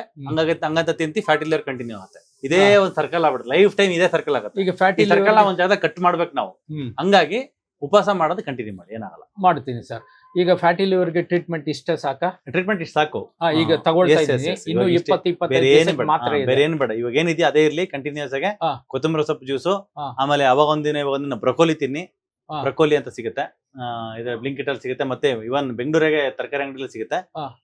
ಹಂಗಂತ ತಿಂತಿ ಫ್ಯಾಟಿ ಲಿವರ್ ಕಂಟಿನ್ಯೂ ಆಗುತ್ತೆ. ಇದೇ ಒಂದು ಸರ್ಕಲ್ ಆಗ್ಬಿಡುತ್ತೆ. ಲೈಫ್ ಟೈಮ್ ಇದೇ ಸರ್ಕಲ್ ಆಗುತ್ತೆ. ಈಗ ಫ್ಯಾಟಿ ಸರ್ಕಲ್ ಒಂದ್ ಜಾಗ ಕಟ್ ಮಾಡ್ಬೇಕು ನಾವು. ಹಂಗಾಗಿ ಉಪವಾಸ ಮಾಡೋದು ಕಂಟಿನ್ಯೂ ಮಾಡಿ, ಏನಾಗಲ್ಲ. ಮಾಡ್ತೀನಿ ಸರ್. ಈಗ ಫ್ಯಾಟಿ ಲಿವರ್ಗೆ ಟ್ರೀಟ್ಮೆಂಟ್ ಇಷ್ಟೇ ಸಾಕಾ? ಟ್ರೀಟ್ಮೆಂಟ್ ಇಷ್ಟ ಸಾಕು. ಈಗ ತಗೊಳ್ತಾ ಇದ್ದೀನಿ. ಇನ್ನು 20-25 ಮಾತ್ರ ಬೇರೆ ಏನ್ ಬೇಡ. ಇವಾಗ ಏನಿದೆ ಅದೇ ಇರ್ಲಿ. ಕಂಟಿನ್ಯೂಸ್ ಆಗಿ ಕೊತ್ತಂಬರಿ ಸೊಪ್ಪು ಜ್ಯೂಸು, ಆಮೇಲೆ ಅವಾಗ ಒಂದಿನ ಬ್ರೊಕೋಲಿ ತಿನ್ನಿ. ಬ್ರೊಕೋಲಿ ಅಂತ ಸಿಗುತ್ತೆ, ಇದ್ರ ಬ್ಲಿಂಕಿಟ್ ಅಲ್ಲಿ ಸಿಗುತ್ತೆ. ಮತ್ತೆ ಇವನ್ ಬೆಂಗಳೂರಿಗೆ ತರಕಾರಿ ಅಂಗಡಿಯಲ್ಲಿ ಸಿಗುತ್ತೆ.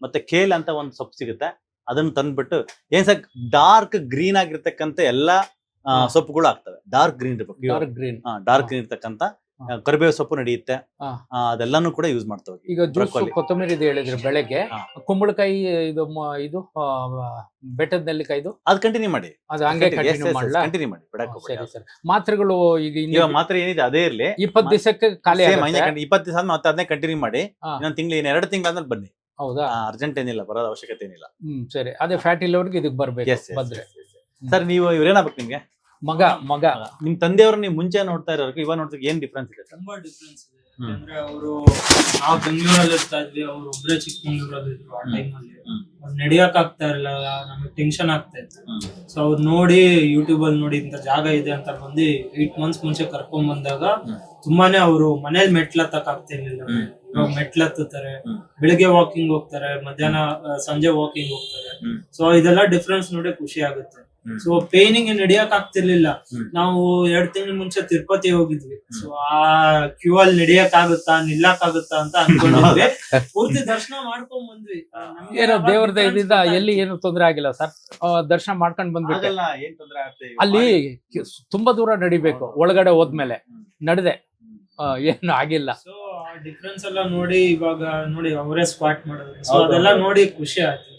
ಮತ್ತೆ ಕೇಲ್ ಅಂತ ಒಂದು ಸೊಪ್ಪು ಸಿಗುತ್ತೆ. ಅದನ್ನ ತಂದ್ಬಿಟ್ಟು ಏನ್ ಸರ್ ಡಾರ್ಕ್ ಗ್ರೀನ್ ಆಗಿರ್ತಕ್ಕಂಥ ಎಲ್ಲಾ ಸೊಪ್ಪುಗಳು ಆಗ್ತವೆ. ಡಾರ್ಕ್ ಗ್ರೀನ್ ಇರ್ತಕ್ಕಂಥ ಕರಿಬೇವು ಸೊಪ್ಪು ನಡೆಯುತ್ತೆ. ಅದೆಲ್ಲಾನು ಕೂಡ ಯೂಸ್ ಮಾಡ್ತೇವೆ. ಈಗ ಜ್ಯೂಸ್ ಕೊತ್ತಂಬರಿ ಹೇಳಿದ್ರೆ ಬೆಳಗ್ಗೆ, ಕುಂಬಳಕಾಯಿ ಇದು ಬೆಟ್ಟದ ನೆಲ್ಲಿಕಾಯಿದು ಅದು ಕಂಟಿನ್ಯೂ ಮಾಡಿ. ಅದು ಹಂಗೆ ಕಂಟಿನ್ಯೂ ಮಾಡಿ. ಸರಿ ಸರ್. ಮಾತ್ರೆಗಳು ಈಗ ಮಾತ್ರೆ ಏನಿದೆ ಅದೇ ಇರ್ಲಿ. 20 ದಿವಸಕ್ಕೆ ಖಾಲಿ. 20 ದಿವಸ ಮತ್ತೆ ಅದನ್ನೇ ಕಂಟಿನ್ಯೂ ಮಾಡಿ. ಇನ್ನೊಂದು ತಿಂಗಳು 2 ತಿಂಗಳಾದ್ಮೇಲೆ ಬನ್ನಿ. ಹೌದಾ? ಅರ್ಜೆಂಟ್ ಏನಿಲ್ಲ, ಬರೋದ ಅವಶ್ಯಕತೆ ಏನಿಲ್ಲ. ಸರಿ. ಅದೇ ಫ್ಯಾಟಿ ಲಿವರ್ಗೆ ಇದಕ್ಕೆ ಬರ್ಬೇಕು. ಬಂದ್ರೆ ಸರ್ ನೀವು ಇವ್ರೇನಾಗ್ಬೇಕು ನಿಮ್ಗೆ? ಮಗ ನಿಮ್ ತಂದೆಯವ್ರು ನೀವು ಮುಂಚೆ ನೋಡ್ತಾ ಇರೋರ್ಗೆ ಇವಾಗ ನೋಡ್ತಾ ಏನ್ ಡಿಫ್ರೆನ್ಸ್ ಇದೆ? ತುಂಬಾ ಡಿಫ್ರೆನ್ಸ್ ಇದೆ. ಅಂದ್ರೆ ಅವರು ನಾವು ಬೆಂಗಳೂರಲ್ಲಿ ಇರ್ತಾ ಇದ್ವಿ, ಅವ್ರು ಒಬ್ರೇ ಚಿಕ್ಕಮಂಗ್ಳೂರಲ್ಲಿ ಇದ್ರು. ಆ ಟೈಮಲ್ಲಿ ನಡಿಯಕ್ ಆಗ್ತಾ ಇರಲಿಲ್ಲ, ನಮಗೆ ಟೆನ್ಷನ್ ಆಗ್ತಾ ಇತ್ತು. ಸೊ ಅವ್ರು ನೋಡಿ ಯೂಟ್ಯೂಬ್ ಅಲ್ಲಿ ನೋಡಿ ಇಂತ ಜಾಗ ಇದೆ ಅಂತ ಬಂದು 8 months ಮುಂಚೆ ಕರ್ಕೊಂಡ್ ಬಂದಾಗ ತುಂಬಾನೇ ಅವರು ಮನೇಲಿ ಮೆಟ್ಲತ್ತಕ್ ಆಗ್ತಿರ್ಲಿಲ್ಲ. ಇವಾಗ ಮೆಟ್ಲತ್ತಾರೆ, ಬೆಳಿಗ್ಗೆ ವಾಕಿಂಗ್ ಹೋಗ್ತಾರೆ, ಮಧ್ಯಾಹ್ನ ಸಂಜೆ ವಾಕಿಂಗ್ ಹೋಗ್ತಾರೆ. ಸೊ ಇದೆಲ್ಲ ಡಿಫ್ರೆನ್ಸ್ ನೋಡಿ ಖುಷಿ ಆಗುತ್ತೆ. ಸೊ ಪೇನಿಂಗ್ ನಡಿಯಕ್ ಆಗ್ತಿರ್ಲಿಲ್ಲ. ನಾವು 2 ತಿಂಗಳ ಮುಂಚೆ ತಿರುಪತಿ ಹೋಗಿದ್ವಿ. ಸೊ ಆ ಕ್ಯೂ ಅಲ್ಲಿ ನಡಿಯಕ್ ಆಗುತ್ತಾ ನಿಲ್ಲಕ್ ಆಗುತ್ತಾ ಅಂತ ಅನ್ಕೊಂಡಿದ್ವಿ. ಪೂರ್ತಿ ದರ್ಶನ ಮಾಡ್ಕೊಂಡ್ ಬಂದ್ವಿ. ಏನೋ ದೇವ್ರ ದಯದಿಂದ ಎಲ್ಲಿ ಏನು ತೊಂದರೆ ಆಗಿಲ್ಲ ಸರ್. ದರ್ಶನ ಮಾಡ್ಕೊಂಡ್ ಬಂದ್ಬಿಟ್ಟೆ. ಅಲ್ಲಿ ತುಂಬಾ ದೂರ ನಡಿಬೇಕು. ಒಳಗಡೆ ಹೋದ್ಮೇಲೆ ನಡೆದೆ, ಏನು ಆಗಿಲ್ಲ. ಸೊ ಡಿಫ್ರೆನ್ಸ್ ಎಲ್ಲ ನೋಡಿ ಇವಾಗ ನೋಡಿ ಅವರೇ ಸ್ಕ್ವಾಟ್ ಮಾಡಿದ್ರು ಸೊ ಅದೆಲ್ಲ ನೋಡಿ ಖುಷಿ ಆಯ್ತು.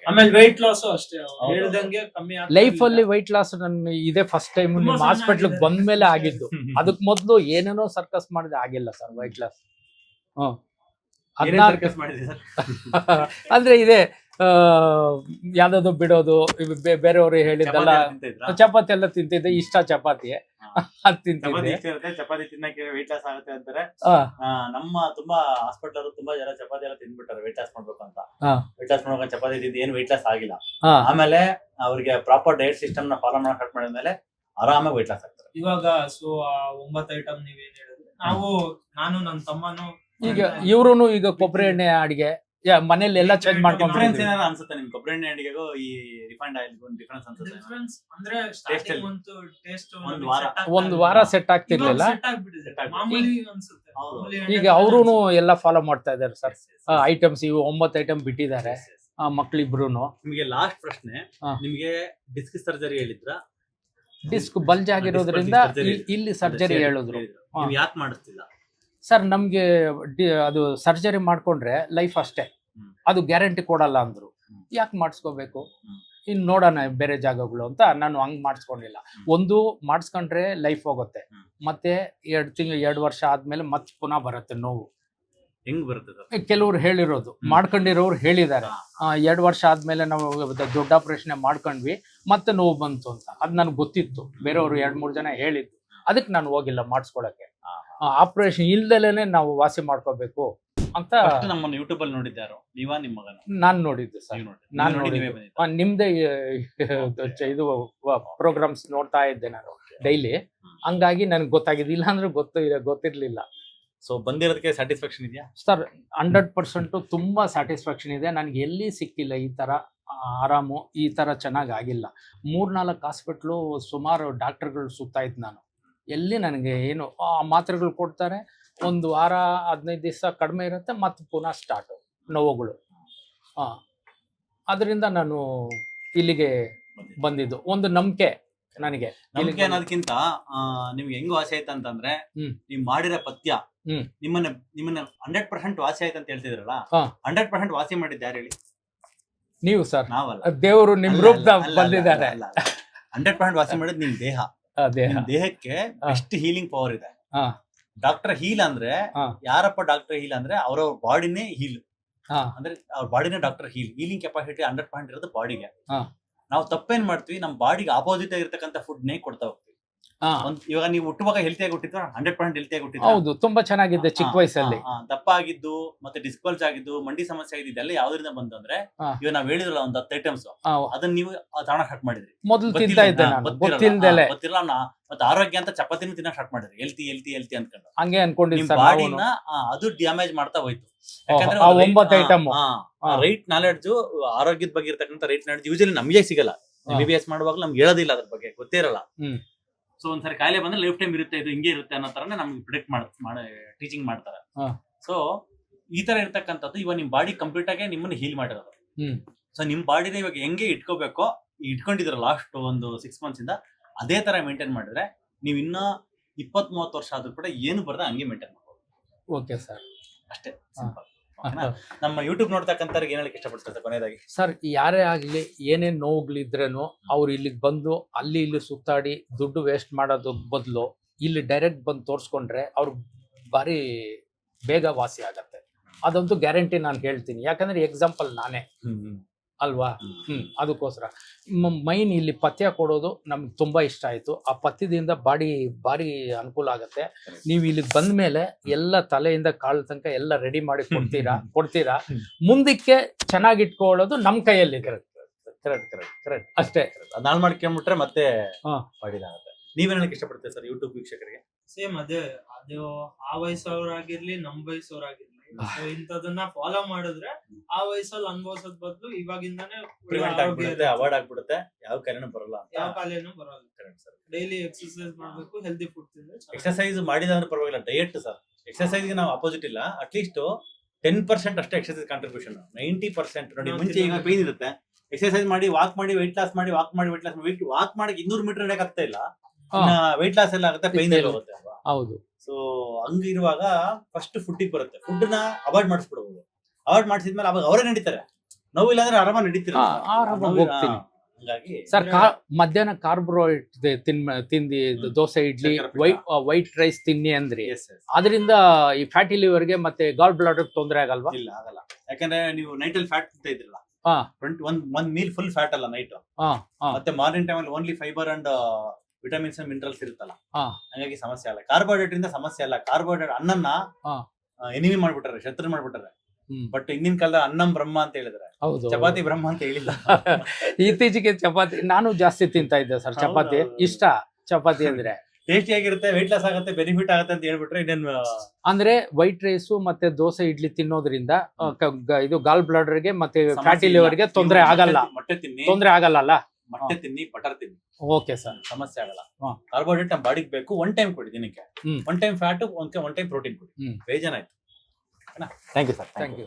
ಆಮೇಲೆ weight loss ಅಷ್ಟೇ ಅವ್ರು ಹೇಳ್ದಂಗೆ ಕಮ್ಮಿ ಲೈಫ್ ಅಲ್ಲಿ weight loss ನನ್ನ ಇದೇ ಫಸ್ಟ್ ಟೈಮ್ ತುಂಬಾ ನಿಮ್ಮ ಸಣ್ಣ ಹಾಸ್ಪಿಟ್ಲ್ ಆಗಿದೆ. ಬಂದ್ಮೇಲೆ ಆಗಿದ್ದು. ಅದಕ್ ಮೊದ್ಲು ಏನೇನೋ ಸರ್ಕಸ್ ಮಾಡಿದೆ ಆಗಿಲ್ಲ ಸರ್ weight loss. ಅಂದ್ರೆ ಇದೆ ಯಾವ್ದಾದ್ರು ಬಿಡೋದು ಬೇರೆಯವರು ಹೇಳಿದ್ದೆಲ್ಲ ಚಪಾತಿ ಎಲ್ಲ ತಿಂತಿದ್ದೆ, ಇಷ್ಟ ಚಪಾತಿ ಅದ್ ತಿಂತಿದ್ದೆ. ಚಪಾತಿ ತಿನ್ನಕ್ಕೆ ವೆಯ್ಟ್ ಲಾಸ್ ಆಗುತ್ತೆ ಅಂತಾರೆ. ನಮ್ಮ ತುಂಬಾ ಹಾಸ್ಪಿಟಲ್ ಅವರು ತುಂಬಾ ಜನ ಚಪಾತಿ ಎಲ್ಲ ತಿಂದ್ಬಿಟ್ಟಾರೆ ವೆಯ್ಟ್ ಲಾಸ್ ಮಾಡ್ಬೇಕು ಅಂತ. ವೆಯ್ಟ್ ಲಾಸ್ ಮಾಡ್ಬೇಕು ಚಪಾತಿ ತಿಂದು ಏನ್ ವೆಯ್ಟ್ ಲಾಸ್ ಆಗಿಲ್ಲ. ಆಮೇಲೆ ಅವ್ರಿಗೆ ಪ್ರಾಪರ್ ಡಯಟ್ ಸಿಸ್ಟಮ್ ನ ಫಾಲೋ ಮಾಡಕ್ ಸ್ಟಾರ್ಟ್ ಮಾಡಿದ್ಮೇಲೆ ಆರಾಮಾಗಿ ವೆಯ್ಟ್ ಲಾಸ್ ಆಗ್ತಾರೆ. ಇವಾಗ ಸೊ 9 ಐಟಮ್ ನೀವೇನ್ ಹೇಳಿದ್ರೆ ನಾನು ನನ್ನ ತಮ್ಮನು ಈಗ ಇವ್ರುನು ಈಗ ಕೊಬ್ಬರಿ ಎಣ್ಣೆ ಅಡಿಗೆ ಮನೇಲಿ ಎಲ್ಲ ಚೇಂಜ್ ಡಿಫರೆನ್ಸ್ ಏನಾರ ಅನ್ಸುತ್ತೆ ನಿಮ್ ಕೊಬ್ಬರಿ ಎಣ್ಣೆ ಅಡಿಗೆಗೂ ಈ ರಿಫೈಂಡ್ ಆಯಿಲ್ ಡಿಫರೆನ್ಸ್ ಅನ್ಸುತ್ತೆ? ಡಿಫರೆನ್ಸ್ ಅಂದ್ರೆ ಸ್ಟಾರ್ಟಿಂಗ್ ಒಂದು ಟೇಸ್ಟ್ ಒಂದು ವಾರ ಸೆಟ್ ಆಗ್ತಿರ್ಲಿಲ್ಲ. ಮಾಮೂಲಿ ಅನ್ಸುತ್ತೆ. ಈಗ ಅವ್ರುನು ಎಲ್ಲ ಫಾಲೋ ಮಾಡ್ತಾ ಇದಾರೆ ಸರ್. ಐಟಮ್ಸ್ ಇವು 9 ಐಟಮ್ ಬಿಟ್ಟಿದ್ದಾರೆ ಮಕ್ಳಿಬ್ರು. ನಿಮಗೆ ಲಾಸ್ಟ್ ಪ್ರಶ್ನೆ, ನಿಮಗೆ ಡಿಸ್ಕ್ ಸರ್ಜರಿ ಹೇಳಿದ್ರ? ಡಿಸ್ಕ್ ಬಲ್ಜ್ ಆಗಿರೋದ್ರಿಂದ ಇಲ್ಲಿ ಸರ್ಜರಿ ಹೇಳಿದ್ರು. ಯಾಕೆ ಮಾಡಿಸ್ತಿಲ್ಲ ಸರ್? ನಮ್ಗೆ ಅದು ಸರ್ಜರಿ ಮಾಡ್ಕೊಂಡ್ರೆ ಲೈಫ್ ಅಷ್ಟೇ, ಅದು ಗ್ಯಾರಂಟಿ ಕೊಡಲ್ಲ ಅಂದ್ರು. ಯಾಕೆ ಮಾಡಿಸ್ಕೋಬೇಕು, ಇನ್ ನೋಡೋಣ ಬೇರೆ ಜಾಗಗಳು ಅಂತ ನಾನು ಹಂಗ್ ಮಾಡಿಸ್ಕೊಂಡಿಲ್ಲ. ಒಂದು ಮಾಡಿಸ್ಕೊಂಡ್ರೆ ಲೈಫ್ ಹೋಗುತ್ತೆ, ಮತ್ತೆ 2 ವರ್ಷ ಆದ್ಮೇಲೆ ಮತ್ತೆ ಪುನಃ ಬರುತ್ತೆ ನೋವು. ಹೆಂಗ್ ಬರುತ್ತೆ? ಕೆಲವ್ರು ಹೇಳಿರೋದು, ಮಾಡ್ಕೊಂಡಿರೋರು ಹೇಳಿದ್ದಾರೆ 2 ವರ್ಷ ಆದ್ಮೇಲೆ ನಾವು ದೊಡ್ಡ ಆಪರೇಷನ್ ಮಾಡ್ಕೊಂಡ್ವಿ ಮತ್ತೆ ನೋವು ಬಂತು ಅಂತ. ಅದ್ ನನ್ಗೆ ಗೊತ್ತಿತ್ತು, ಬೇರೆಯವರು 2-3 ಜನ ಹೇಳಿದ್ದು. ಅದಕ್ಕೆ ನಾನು ಹೋಗಿಲ್ಲ ಮಾಡಿಸ್ಕೊಳಕ್ಕೆ. ಆಪರೇಷನ್ ಇಲ್ದಲೇನೆ ನಾವು ವಾಸಿ ಮಾಡ್ಕೋಬೇಕು ಅಂತ ನಮ್ಮ ಯೂಟ್ಯೂಬ್ ಅಲ್ಲಿ ನೋಡಿದ್ದಾರೋ ನೀವಾ ನಿಮ್ಮ ಮಗನ? ನಾನ್ ನೋಡಿದ್ದೆ ಸರ್, ನಾನು ನೋಡಿದ್ದೆ. ನಿಮ್ದೇ ಇದು ಪ್ರೋಗ್ರಾಮ್ಸ್ ನೋಡ್ತಾ ಇದ್ದೆ ನಾನು ಡೈಲಿ, ಹಂಗಾಗಿ ನನ್ಗೆ ಗೊತ್ತಾಗಿದೆ. ಇಲ್ಲ ಅಂದ್ರೆ ಗೊತ್ತಿರ್ಲಿಲ್ಲ. ಸೊ ಬಂದಿರೋದಕ್ಕೆ ಸ್ಯಾಟಿಸ್ಫ್ಯಾಕ್ಷನ್ ಇದೆಯಾ ಸರ್? 100% ತುಂಬಾ ಸ್ಯಾಟಿಸ್ಫ್ಯಾಕ್ಷನ್ ಇದೆ. ನನ್ಗೆ ಎಲ್ಲಿ ಸಿಕ್ಕಿಲ್ಲ ಈ ತರ ಆರಾಮು, ಈ ತರ ಚೆನ್ನಾಗ್ ಆಗಿಲ್ಲ. 3-4 ಹಾಸ್ಪಿಟ್ಲು ಸುಮಾರು ಡಾಕ್ಟರ್ಗಳು ಸುತ್ತಾ ಇತ್ತು ನಾನು. ಎಲ್ಲಿ ನನಗೆ ಏನು ಮಾತ್ರೆಗಳು ಕೊಡ್ತಾರೆ, 1 ವಾರ 15 ದಿವಸ ಕಡಿಮೆ ಇರುತ್ತೆ, ಮತ್ತೆ ಪುನಃ ಸ್ಟಾರ್ಟ್ ನೋವುಗಳು. ಅದರಿಂದ ನಾನು ಇಲ್ಲಿಗೆ ಬಂದಿದ್ದು ಒಂದು ನಂಬಿಕೆ ನನಗೆ. ನಂಬಿಕೆ ಅನ್ನೋದಕ್ಕಿಂತ ನಿಮ್ಗೆ ಹೆಂಗ್ ವಾಸಿ ಆಯ್ತು ಅಂತಂದ್ರೆ, ನೀವ್ ಮಾಡಿರೋ ಪಥ್ಯ ನಿಮ್ಮನ್ನ 100% ವಾಸಿ ಆಯ್ತು ಅಂತ ಹೇಳ್ತಿದ್ರಲ್ಲ, 100% ವಾಸಿ ಮಾಡಿದ್ದು ಯಾರು ಹೇಳಿ? ನೀವು ಸರ್. ನಾವಲ್ಲ, ದೇವರು ನಿಮ್ ರೂಪದ ಬಂದಿದ್ದಾರೆ. 100% ವಾಸಿ ಮಾಡಿದ್ ನಿಮ್ ದೇಹ. ದೇಹಕ್ಕೆ ಎಷ್ಟು ಹೀಲಿಂಗ್ ಪವರ್ ಇದೆ. ಡಾಕ್ಟರ್ ಹೀಲ್ ಅಂದ್ರೆ ಯಾರಪ್ಪ ಡಾಕ್ಟರ್ ಹೀಲ್ ಅಂದ್ರೆ ಅವ್ರ ಬಾಡಿನೇ ಹೀಲ್ ಅಂದ್ರೆ ಅವ್ರ ಬಾಡಿನೇ ಡಾಕ್ಟರ್ ಹೀಲಿಂಗ್ ಕೆಪಾಸಿಟಿ 100% ಇರೋದು ಬಾಡಿಗೆ. ನಾವು ತಪ್ಪೇನ್ ಮಾಡ್ತೀವಿ, ನಮ್ ಬಾಡಿಗೆ ಆಪೋಸಿಟ್ ಆಗಿರ್ತಕ್ಕಂಥ ಫುಡ್ ನೇ ಕೊಡ್ತಾ ಹೋಗ್ತೀವಿ. ಇವಾಗ ನೀವು ಹುಟ್ಟುವಾಗ ಹೆಲ್ತಿಯಾಗಿ ಹುಟ್ಟಿದ್ರೆ 100% ಹೆಲ್ತಿಯಾಗಿ ಹುಟ್ಟಿದ್ರೆ, ಹೌದು, ತುಂಬಾ ಚೆನ್ನಾಗಿದ್ದೆ ಚಿಕ್ಕ ವಯಸ್ಸಲ್ಲಿ. ದಪ್ಪ ಆಗಿದ್ದು ಮತ್ತೆ ಡಿಸ್ಪಲ್ಸ್ ಆಗಿದ್ದು, ಮಂಡಿ ಸಮಸ್ಯೆ ಆಗಿದ್ದು, ಇದೆಲ್ಲ ಯಾವ್ದ್ರಿಂದ ಬಂತು ಅಂದ್ರೆ, ಇವಾಗ ನಾವ್ ಹೇಳಿದ್ರಲ್ಲ ಒಂದು 10 ಐಟಮ್ಸ್, ಅದನ್ನ ನೀವು ತಾಣ ಸ್ಟಾರ್ಟ್ ಮಾಡಿದ್ರಿ. ಮೊದಲು ತಿಂತಾ ಇದ್ದೆ ನಾನು, ಗೊತ್ತಿಲ್ಲ. ಮತ್ತೆ ಆರೋಗ್ಯ ಅಂತ ಚಪಾತಿನೂ ತಿನ್ನ ಸ್ಟಾರ್ಟ್ ಮಾಡಿದ್ರಿ, ಹೆಲ್ತಿ ಅನ್ಕೊಂಡು. ಹಂಗೆ ಅನ್ಕೊಂಡಿದ್ದೆ. ಬಾಡಿನ ಅದು ಡ್ಯಾಮೇಜ್ ಮಾಡ್ತಾ ಹೋಯ್ತು. ಯಾಕಂದ್ರೆ 9 ಐಟಮ್ ರೈಟ್ ನಾಲೆಡ್ಜ್, ಆರೋಗ್ಯದ ಬಗ್ಗೆ ಇರ್ತಕ್ಕಂಥ ರೈಟ್ ನಾಲೆಡ್ಜ್ ಯೂಶಲಿ ನಮಗೆ ಸಿಗಲ್ಲ. MBBS ಮಾಡುವಾಗ ನಮ್ಗೆ ಹೇಳೋದಿಲ್ಲ, ಅದ್ರ ಬಗ್ಗೆ ಗೊತ್ತಿರಲ್ಲ. ಸೊ ಒಂದ್ಸರಿ ಕಾಯಿಲೆ ಬಂದ್ರೆ ಲೈಫ್ ಟೈಮ್ ಇರುತ್ತೆ, ಇದು ಹಿಂಗೆ ಇರುತ್ತೆ ಅನ್ನೋ ತರನೇ ನಮ್ಗೆ ಪ್ರಿಡಿಕ್ಟ್ ಟೀಚಿಂಗ್ ಮಾಡ್ತಾರೆ. ಸೊ ಈ ತರ ಇರ್ತಕ್ಕಂಥದ್ದು ಇವಾಗ ನಿಮ್ ಬಾಡಿ ಕಂಪ್ಲೀಟ್ ಆಗಿ ನಿಮ್ಮನ್ನ ಹೀಲ್ ಮಾಡಿರೋದು. ಸೊ ನಿಮ್ ಬಾಡಿನ ಇವಾಗ ಹೆಂಗೆ ಇಟ್ಕೋಬೇಕೋ ಇಟ್ಕೊಂಡಿದ್ರ ಲಾಸ್ಟ್ ಒಂದು 6 months ಇಂದ, ಅದೇ ತರ ಮೇಂಟೈನ್ ಮಾಡಿದ್ರೆ ನೀವು ಇನ್ನ 20-30 ವರ್ಷ ಆದ್ರೂ ಕೂಡ ಏನು ಬರ್ದ ಹಂಗೆ ಮೇಂಟೈನ್ ಮಾಡ್ಬೋದು. ಓಕೆ ಸರ್, ಅಷ್ಟೇ ಸಿಂಪಲ್. ನಮ್ಮ ಯೂಟ್ಯೂಬ್ ನೋಡ್ತಕ್ಕಂಥವ್ರಿಗೆ ಏನ್ ಹೇಳಕ್ಕೆ ಇಷ್ಟಪಡ್ತಾರೆ ಕೊನೆಯದಾಗಿ? ಸರ್, ಯಾರೇ ಆಗ್ಲಿ ಏನೇನ್ ನೋವುಗಳಿದ್ರೇನು ಅವ್ರು ಇಲ್ಲಿಗೆ ಬಂದು ಅಲ್ಲಿ ಇಲ್ಲಿ ಸುತ್ತಾಡಿ ದುಡ್ಡು ವೇಸ್ಟ್ ಮಾಡೋದು ಬದಲು ಇಲ್ಲಿ ಡೈರೆಕ್ಟ್ ಬಂದು ತೋರ್ಸ್ಕೊಂಡ್ರೆ ಅವ್ರು ಭಾರಿ ಬೇಗ ವಾಸಿ ಆಗತ್ತೆ. ಅದಂತೂ ಗ್ಯಾರಂಟಿ ನಾನು ಹೇಳ್ತೀನಿ. ಯಾಕಂದ್ರೆ ಎಕ್ಸಾಂಪಲ್ ನಾನೇ ಅಲ್ವಾ. ಅದಕ್ಕೋಸ್ಕರ ಮೈನ್ ಇಲ್ಲಿ ಪಥ್ಯ ಕೊಡೋದು ನಮ್ಗೆ ತುಂಬಾ ಇಷ್ಟ ಆಯ್ತು. ಆ ಪಥ್ಯದಿಂದ ಬಾಡಿ ಭಾರಿ ಅನುಕೂಲ ಆಗತ್ತೆ. ನೀವು ಇಲ್ಲಿಗೆ ಬಂದ್ಮೇಲೆ ಎಲ್ಲ ತಲೆಯಿಂದ ಕಾಳು ತನಕ ಎಲ್ಲ ರೆಡಿ ಮಾಡಿ ಕೊಡ್ತೀರಾ. ಮುಂದಕ್ಕೆ ಚೆನ್ನಾಗಿಟ್ಕೊಳ್ಳೋದು ನಮ್ ಕೈಯಲ್ಲಿ. ಕರೆಕ್ಟ್ ಅಷ್ಟೇ. ನಾನ್ ಮಾಡ್ಕೊಂಡ್ಬಿಟ್ರೆ ಮತ್ತೆ ಬಾಡಿದಾಗುತ್ತೆ. ನೀವೇನ್ ಹೇಳಕ್ ಇಷ್ಟಪಡ್ತೀರಿ ಸರ್ ಯೂಟ್ಯೂಬ್ ವೀಕ್ಷಕರಿಗೆ? ಸೇಮ್ ಅದು ಆ ವಯಸ್ಸವ್ರಾಗಿರ್ಲಿ ನಮ್ ವಯಸ್ಸವ್ರಾಗಿರ್ಲಿ, ಇಂಥದನ್ನ ಫಾಲೋ ಮಾಡಿದ್ರೆ ಆ ವಯಸ್ಸಲ್ಲಿ ಅನುಭವಿಸೋದ್ ಬದಲು ಇವಾಗಿಂದಾನೇ ಅವಾಯ್ಡ್ ಆಗ್ಬಿಡುತ್ತೆ. ಯಾವ ಕಾಯಿಲೆನೂ ಬರಲ್ಲ. ಡೈಲಿ ಎಕ್ಸರ್ಸೈಸ್ ಮಾಡ್ಬೇಕು, ಹೆಲ್ದಿ ಫುಡ್ ತಿಂದ್ರೆ. ಎಕ್ಸರ್ಸೈಸ್ ಮಾಡಿದ್ರೆ ಪರವಾಗಿಲ್ಲ, ಡಯಟ್ ಸರ್. ಎಕ್ಸರ್ಸೈಸ್ ಗೆ ನಾವು ಅಪೋಸಿಟ್ ಇಲ್ಲ. ಅಟ್ಲೀಸ್ಟ್ 10% ಅಷ್ಟೇ ಎಕ್ಸರ್ಸೈಸ್ ಕಾಂಟ್ರಿಬ್ಯೂಷನ್. 90% ನೋಡಿ, ಮುಂಚೆ ಈಗ ಪೇನ್ ಇರುತ್ತೆ, ಎಕ್ಸರ್ಸೈಸ್ ಮಾಡಿ ವಾಕ್ ಮಾಡಿ ವೆಯ್ಟ್ ಲಾಸ್ ಮಾಡಿ, ವಾಕ್ ಮಾಡಿ ವೆಯ್ಟ್ ಲಾಸ್ ಮಾಡಿ, ವಾಕ್ ಮಾಡಿ 200 ಮೀಟರ್ ನಡೆಯಕ್ ಆಗ್ತಾ ಇಲ್ಲ, ವೆಯ್ಟ್ ಲಾಸ್ ಎಲ್ಲ ಆಗುತ್ತೆ, ಪೇನ್ ಎಲ್ಲ ಹೋಗುತ್ತೆ ಅಲ್ವಾ. ಹೌದು. ಸೊ ಹಂಗಿರುವಾಗ ಫಸ್ಟ್ ಫುಡ್ಡಿಗೆ ಬರುತ್ತೆ. ಫುಡ್ನ ಅವಾಯ್ಡ್ ಮಾಡಿಸ್ಬಿಡ್ಬೋದು. ಅವಾಯ್ಡ್ ಮಾಡಿಸಿದ್ಮೇಲೆ ಅವಾಗ ಅವರೇ ನಡೀತಾರೆ. ನೋವಿಲ್ಲ ಅಂದ್ರೆ ಆರಾಮಾಗಿ ನಡೀತೀರ. ಆರಾಮಾಗಿ ಹೋಗ್ತೀನಿ. ಹಂಗಾಗಿ ಸರ್ ಮಧ್ಯಾಹ್ನ ಕಾರ್ಬೋಹೈಡ್ರೇಟ್ ತಿಂದಿ ದೋಸೆ ಇಡ್ಲಿ ವೈಟ್ ರೈಸ್ ತಿನ್ನಿ ಅಂದ್ರಿ, ಅದರಿಂದ ಈ ಫ್ಯಾಟಿ ಲಿವರ್ಗೆ ಮತ್ತೆ ಗಾಲ್ ಬ್ಲಾಡರ್ ತೊಂದರೆ ಆಗಲ್ವಾ? ಇಲ್ಲ, ಆಗಲ್ಲ. ಯಾಕಂದ್ರೆ ನೀವು ನೈಟ್ ಅಲ್ಲಿ ಫ್ಯಾಟ್ ತಿಂತಾ ಇದ್ರಲ್ಲ, ಒಂದ್ ಮೀಲ್ ಫುಲ್ ಫ್ಯಾಟ್ ಅಲ್ಲ ನೈಟ್, ಮತ್ತೆ ಮಾರ್ನಿಂಗ್ ಟೈಮ್ ಅಲ್ಲಿ only fibre and vitamins and minerals ಇರುತ್ತಲ್ಲ, ಹಂಗಾಗಿ ಸಮಸ್ಯೆ ಅಲ್ಲ. ಕಾರ್ಬೋಹೈಡ್ರೇಟ್ ಇಂದ ಸಮಸ್ಯೆ ಅಲ್ಲ. ಕಾರ್ಬೋಹೈಡ್ರೇಟ್ ಅನ್ನನ್ನ ಎನಿಮಿ ಮಾಡ್ಬಿಟ್ಟಾರೆ, ಶತ್ರು ಮಾಡ್ಬಿಟ್ಟಾರೆ. ಬಟ್ ಹಿಂದಿನ ಕಾಲದ ಅನ್ನಂ ಬ್ರಹ್ಮ ಅಂತ ಹೇಳಿದ್ರೆ, ಚಪಾತಿ ಬ್ರಹ್ಮ ಅಂತ ಹೇಳಿಲ್ಲ. ಇತ್ತೀಚೆಗೆ ಚಪಾತಿ ನಾನು ಜಾಸ್ತಿ ತಿಂತಾ ಇದ್ದೆ ಸರ್. ಚಪಾತಿ ಇಷ್ಟ, ಚಪಾತಿ ಅಂದ್ರೆ ಟೇಸ್ಟಿ ಆಗಿರುತ್ತೆ, ವೆಯ್ಟ್ ಲಾಸ್ ಆಗುತ್ತೆ, ಬೆನಿಫಿಟ್ ಆಗುತ್ತೆ ಅಂತ ಹೇಳ್ಬಿಟ್ರೆ ಇನ್ನೇನು. ಅಂದ್ರೆ ವೈಟ್ ರೈಸ್ ಮತ್ತೆ ದೋಸೆ ಇಡ್ಲಿ ತಿನ್ನೋದ್ರಿಂದ ಇದು ಗಾಲ್ ಬ್ಲಾಡರ್ಗೆ ಮತ್ತೆ ಫ್ಯಾಟಿ ಲಿವರ್ಗೆ ತೊಂದರೆ ಆಗಲ್ಲ. ಮೊಟ್ಟೆ ತಿನ್ನಿ, ತೊಂದರೆ ಆಗಲ್ಲ. ಮೊಟ್ಟೆ ತಿನ್ನಿ, ಬಟರ್ ತಿನ್ನಿ, ಓಕೆ ಸರ್, ಸಮಸ್ಯೆ ಆಗಲ್ಲ. ಕಾರ್ಬೋಹೈಡ್ರೇಟ್ ನಮ್ಮ ಬಾಡಿಗೆ ಬೇಕು. ಒನ್ ಟೈಮ್ ಕೊಡಿ ದಿನಕ್ಕೆ. One time fat, one time protein ಕೊಡಿ. ಬೇಜಾನಾಯ್ತು. Thank you sir. Thank you.